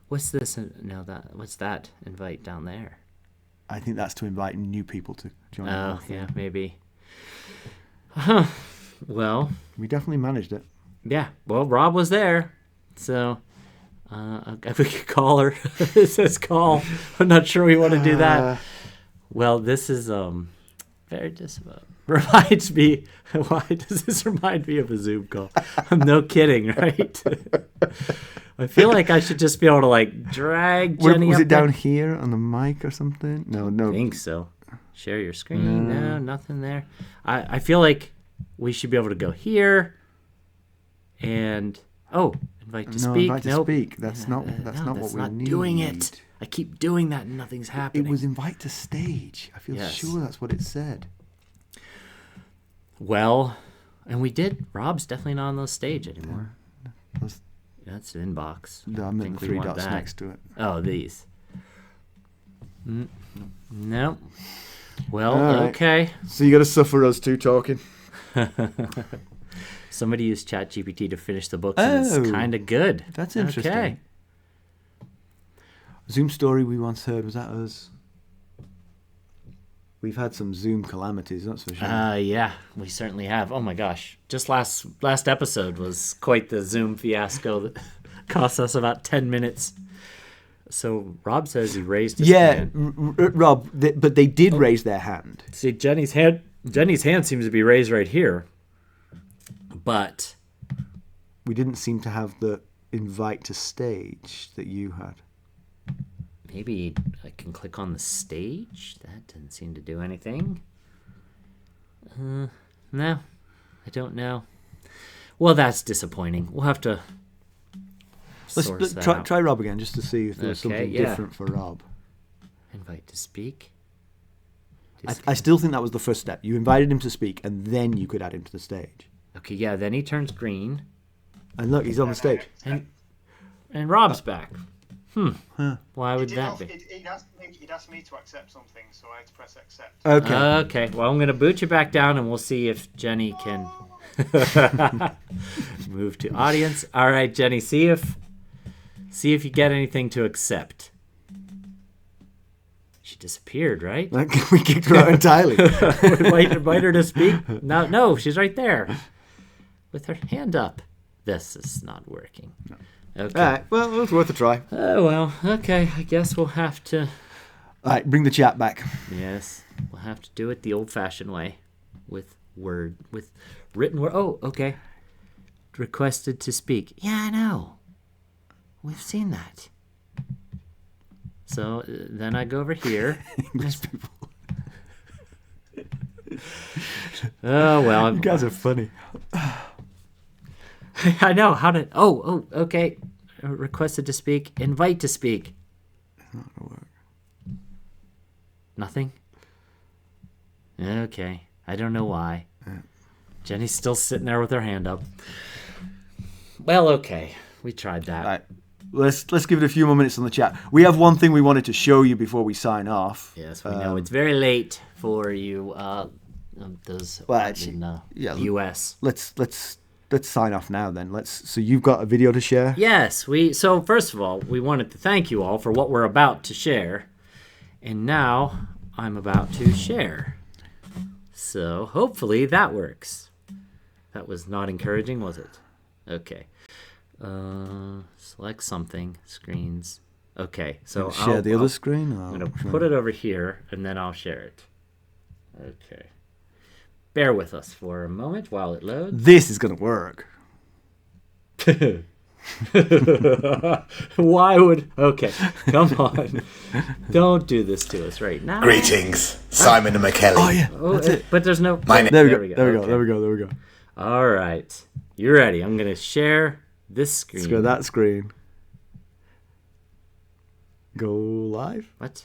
Speaker 1: What's this? No, what's that? Invite down there.
Speaker 2: I think that's to invite new people to join.
Speaker 1: Oh, yeah, maybe. Well,
Speaker 2: we definitely managed it.
Speaker 1: Yeah. Well, Rob was there, so if we could call her. It says call. I'm not sure we want to do that. Well, this is very reminds me. Why does this remind me of a Zoom call? No kidding, right? I feel like I should just be able to drag Jenny
Speaker 2: was
Speaker 1: up
Speaker 2: it down here on the mic or something? No.
Speaker 1: I think so. Share your screen. No, nothing there. I feel like we should be able to go here and invite to speak.
Speaker 2: Invite to speak. That's not what we need.
Speaker 1: That's not doing it. I keep doing that and nothing's happening.
Speaker 2: It was invite to stage. I feel sure that's what it said.
Speaker 1: Well, and we did. Rob's definitely not on the stage anymore. That's inbox.
Speaker 2: No, I meant the 3 dots next to it.
Speaker 1: Oh, these. No. Well,
Speaker 2: right.
Speaker 1: Okay.
Speaker 2: So you got to suffer us two talking.
Speaker 1: Somebody used ChatGPT to finish the books, and it's kind of good.
Speaker 2: That's interesting.
Speaker 1: Okay.
Speaker 2: Zoom story we once heard, was that us? We've had some Zoom calamities, that's for sure.
Speaker 1: Yeah, we certainly have. Oh my gosh. Just last episode was quite the Zoom fiasco that cost us about 10 minutes. So Rob says he raised his hand.
Speaker 2: Rob, but they did raise their hand.
Speaker 1: See, Jenny's hand seems to be raised right here. But
Speaker 2: we didn't seem to have the invite to stage that you had.
Speaker 1: Maybe I can click on the stage. That didn't seem to do anything. No, I don't know. Well, that's disappointing. We'll have to source that out.
Speaker 2: Try Rob again, just to see if there's something different for Rob.
Speaker 1: Invite to speak.
Speaker 2: I still think that was the first step. You invited him to speak, and then you could add him to the stage.
Speaker 1: Okay, yeah, then he turns green.
Speaker 2: And look, he's on the stage.
Speaker 1: And Rob's back.
Speaker 2: Huh.
Speaker 1: Why would that be?
Speaker 3: He'd asked me to accept something, so I had to press accept.
Speaker 2: Okay.
Speaker 1: Well, I'm going to boot you back down, and we'll see if Jenny can move to audience. All right, Jenny, see if you get anything to accept. She disappeared, right?
Speaker 2: We kicked her out entirely.
Speaker 1: Invite her to speak? No, she's right there with her hand up. This is not working. No. Okay.
Speaker 2: All right, well, it was worth a try.
Speaker 1: Oh, well, okay. I guess we'll have to...
Speaker 2: All right, bring the chat back.
Speaker 1: Yes, we'll have to do it the old-fashioned way with written word. Oh, okay. Requested to speak. Yeah, I know. We've seen that. So then I go over here.
Speaker 2: English people.
Speaker 1: Oh, well.
Speaker 2: You guys are funny.
Speaker 1: I know. How did... Oh, okay. Requested to speak. Invite to speak.
Speaker 2: It's not going to work.
Speaker 1: Nothing? Okay. I don't know why.
Speaker 2: Yeah.
Speaker 1: Jenny's still sitting there with her hand up. Well, okay. We tried that.
Speaker 2: All right. Let's give it a few more minutes on the chat. We have one thing we wanted to show you before we sign off.
Speaker 1: Yes, we know it's very late for you. Those in the U.S.
Speaker 2: Let's sign off now then. So you've got a video to share?
Speaker 1: Yes. So first of all, we wanted to thank you all for what we're about to share, and now I'm about to share. So hopefully that works. That was not encouraging, was it? Okay. Select something. Screens. Okay. So
Speaker 2: share the other screen.
Speaker 1: I'm going to put it over here, and then I'll share it. Okay. Bear with us for a moment while it loads.
Speaker 2: This is going to work.
Speaker 1: Why would... Okay, come on. Don't do this to us right now.
Speaker 4: Greetings, Simon and Mackelly.
Speaker 2: Oh, yeah, that's it.
Speaker 1: But there's no...
Speaker 2: There we go.
Speaker 1: All right. You ready? I'm going to share this screen.
Speaker 2: Let's go to that screen. Go live?
Speaker 1: What's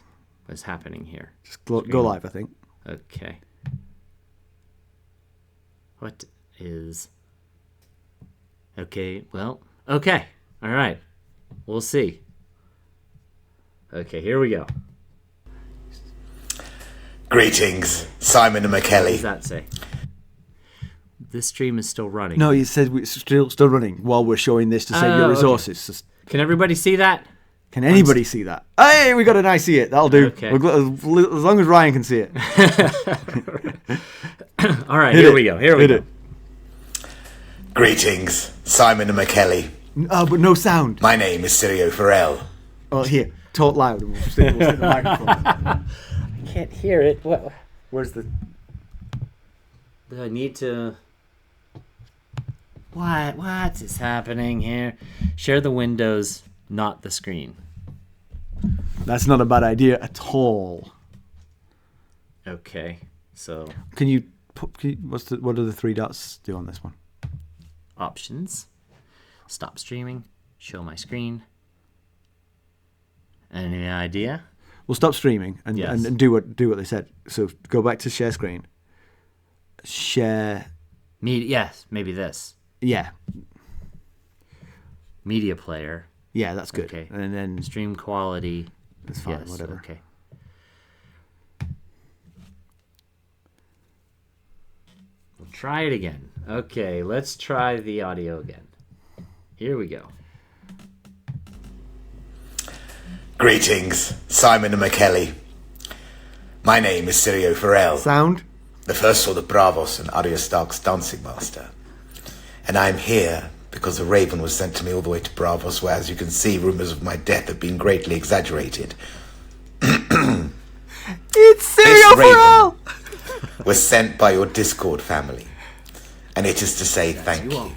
Speaker 1: happening here?
Speaker 2: Just go live, I think.
Speaker 1: Okay. What is... Okay, well... Okay. All right. We'll see. Okay, here we go.
Speaker 4: Greetings, Simon and
Speaker 1: What
Speaker 4: Mackelly.
Speaker 1: does that say? This stream is still running.
Speaker 2: No, you said it's still running while we're showing this to save your resources.
Speaker 1: Okay. Can everybody see that?
Speaker 2: Can anybody see that? Hey, we got an I see it. That'll do.
Speaker 1: Okay.
Speaker 2: As long as Ryan can see it.
Speaker 1: All right, here we go. Here we go.
Speaker 4: Greetings, Simon and Mackelly.
Speaker 2: But no sound.
Speaker 4: My name is Sirio Farrell.
Speaker 2: Oh, here. Talk loud and we'll stick the microphone.
Speaker 1: I can't hear it.
Speaker 2: Where's the...
Speaker 1: Do I need to... What is happening here? Share the windows, not the screen.
Speaker 2: That's not a bad idea at all.
Speaker 1: Okay, so...
Speaker 2: What do the three dots do on this one?
Speaker 1: Options. Stop streaming. Show my screen. Any idea?
Speaker 2: We'll stop streaming and,
Speaker 1: Yes.
Speaker 2: and do what they said. So go back to share screen. Share.
Speaker 1: Yes, maybe this.
Speaker 2: Yeah.
Speaker 1: Media player.
Speaker 2: Yeah, that's good.
Speaker 1: Okay.
Speaker 2: And then
Speaker 1: Stream quality.
Speaker 2: it's fine,
Speaker 1: Yes,
Speaker 2: whatever.
Speaker 1: okay. We'll try it again. Okay, let's try the audio again. Here we go.
Speaker 4: Greetings, Simon and Mackelly. My name is Sirio Farrell,
Speaker 2: Sound.
Speaker 4: the first sword of Bravos and Arya Stark's dancing master. And I'm here because a raven was sent to me all the way to Bravos, where, as you can see, rumours of my death have been greatly exaggerated.
Speaker 2: It's Serial Farrell!
Speaker 4: Was sent by your Discord family, and it is to say thank you.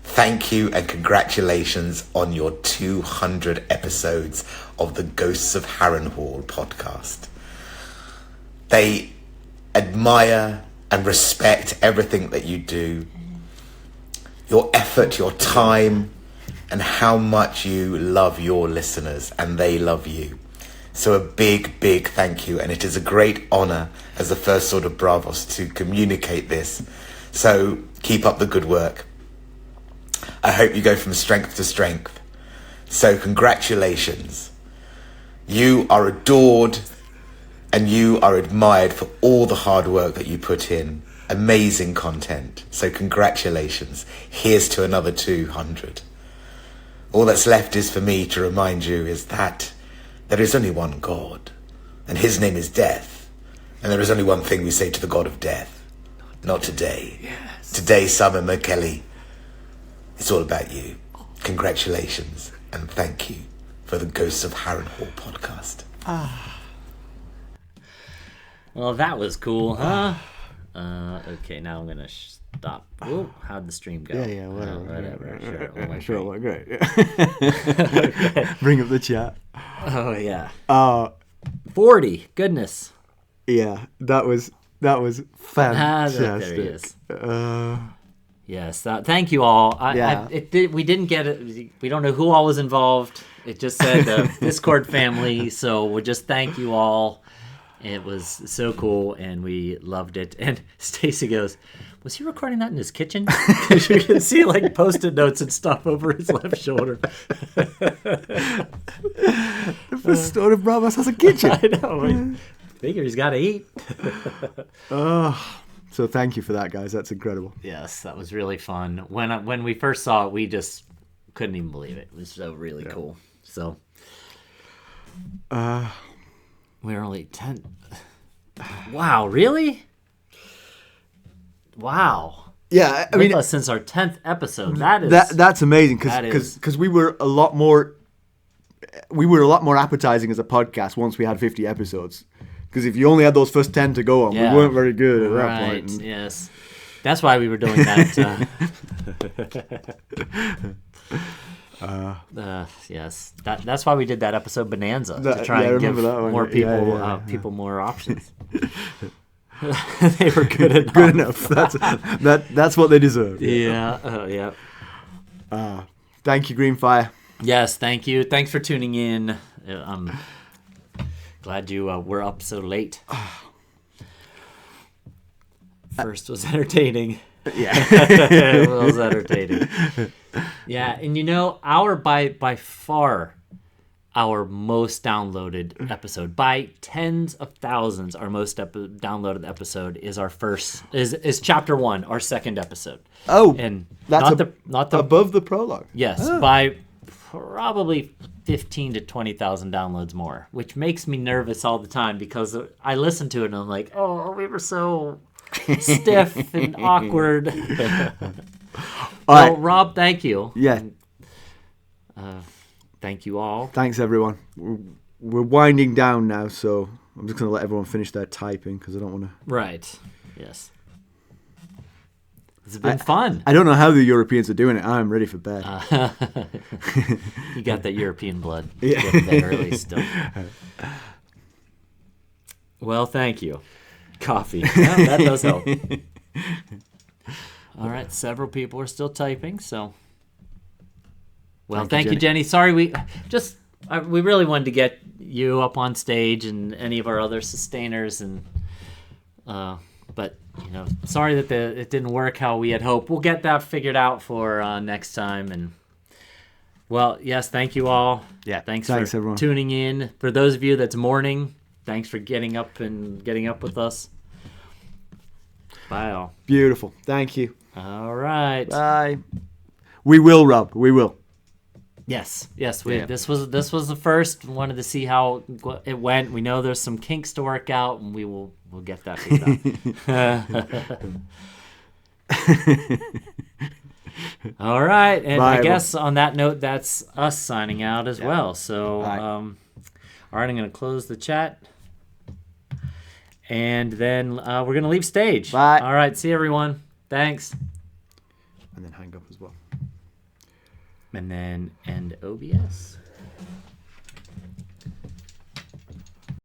Speaker 4: Thank you and congratulations on your 200 episodes of the Ghosts of Harrenhal podcast. They admire and respect everything that you do, your effort, your time, and how much you love your listeners and they love you. So a big, big thank you, and it is a great honour as the first sword of Bravos to communicate this. So keep up the good work. I hope you go from strength to strength. So congratulations. You are adored and you are admired for all the hard work that you put in. Amazing content. So congratulations. Here's to another 200. All that's left is for me to remind you is that there is only one God. and his name is Death. And there is only one thing we say to the god of death. Not today.
Speaker 1: Yes.
Speaker 4: Today, Summer Mackelly, it's all about you. Congratulations and thank you for the Ghosts of Harrenhal podcast.
Speaker 1: Well, that was cool, huh? Okay, now I'm gonna stop. Ooh, how'd the stream go?
Speaker 2: Yeah, whatever.
Speaker 1: Whatever. Sure. Oh, my
Speaker 2: Sure,
Speaker 1: brain.
Speaker 2: great. Bring up the chat.
Speaker 1: Oh yeah.
Speaker 2: 40.
Speaker 1: Goodness.
Speaker 2: Yeah, that was fantastic.
Speaker 1: There he is. Yes. Thank you all. We didn't get it. We don't know who all was involved. It just said the Discord family. So we'll just thank you all. It was so cool, and we loved it. And Stacy goes, "Was he recording that in his kitchen?" Because you can see like Post-it notes and stuff over his left shoulder.
Speaker 2: The first store of Bravos has a kitchen.
Speaker 1: I know. I figure he's got to eat.
Speaker 2: So thank you for that, guys. That's incredible.
Speaker 1: Yes, that was really fun. When we first saw it, we just couldn't even believe it. It was so really cool. So we're only 10. Wow, really? Wow.
Speaker 2: Yeah, I
Speaker 1: With
Speaker 2: mean,
Speaker 1: us since our 10th episode. That is
Speaker 2: that's amazing
Speaker 1: that is-
Speaker 2: because we were a lot more appetizing as a podcast once we had 50 episodes. Because if you only had those first 10 to go on,
Speaker 1: Yeah.
Speaker 2: we weren't very good at that
Speaker 1: right.
Speaker 2: point. And-
Speaker 1: Yes, that's why we were doing that. Yes, that's why we did that episode Bonanza to try and give
Speaker 2: remember that one.
Speaker 1: more
Speaker 2: Yeah,
Speaker 1: people
Speaker 2: yeah.
Speaker 1: people more options. They were good enough.
Speaker 2: Good enough. That's what they deserve.
Speaker 1: Yeah.
Speaker 2: Thank you, Greenfire.
Speaker 1: Yes, thank you. Thanks for tuning in. I'm glad you were up so late. First was entertaining.
Speaker 2: Yeah.
Speaker 1: It was entertaining. Yeah, and by far our most downloaded episode by tens of thousands. Our most downloaded episode is our first is chapter 1, our second episode.
Speaker 2: Oh,
Speaker 1: And
Speaker 2: that's
Speaker 1: not the
Speaker 2: above the prologue.
Speaker 1: yes, by probably 15 to 20,000 downloads more, which makes me nervous all the time because I listen to it and I'm like, oh, we were so stiff and awkward.
Speaker 2: All right.
Speaker 1: Rob, thank you.
Speaker 2: Yeah.
Speaker 1: Thank you all.
Speaker 2: Thanks, everyone. We're winding down now, so I'm just going to let everyone finish their typing because I don't want to...
Speaker 1: Right. Yes. It's been fun.
Speaker 2: I don't know how the Europeans are doing it. I'm ready for bed.
Speaker 1: You got that European blood.
Speaker 2: Yeah.
Speaker 1: Get to bed early still. Well, thank you. Coffee. Yeah, that does help. All right. Several people are still typing, so... Well, thank you, Jenny. Sorry, we really wanted to get you up on stage and any of our other sustainers, and but sorry that it didn't work how we had hoped. We'll get that figured out for next time. And well, yes, thank you all.
Speaker 2: Yeah,
Speaker 1: thanks
Speaker 2: for
Speaker 1: everyone tuning in. For those of you that's mourning, thanks for getting up with us. Bye all.
Speaker 2: Beautiful. Thank you.
Speaker 1: All right.
Speaker 2: Bye. We will, Rob. We will.
Speaker 1: Yes. This was the first. Wanted to see how it went. We know there's some kinks to work out, and we'll get that figured out. All right, and
Speaker 2: Bye,
Speaker 1: I guess on that note, that's us signing out as well. So,
Speaker 2: Bye.
Speaker 1: all right, I'm going to close the chat, and then we're going to leave stage.
Speaker 2: Bye.
Speaker 1: All right, see everyone. Thanks.
Speaker 2: And then hang up as well.
Speaker 1: And then end OBS.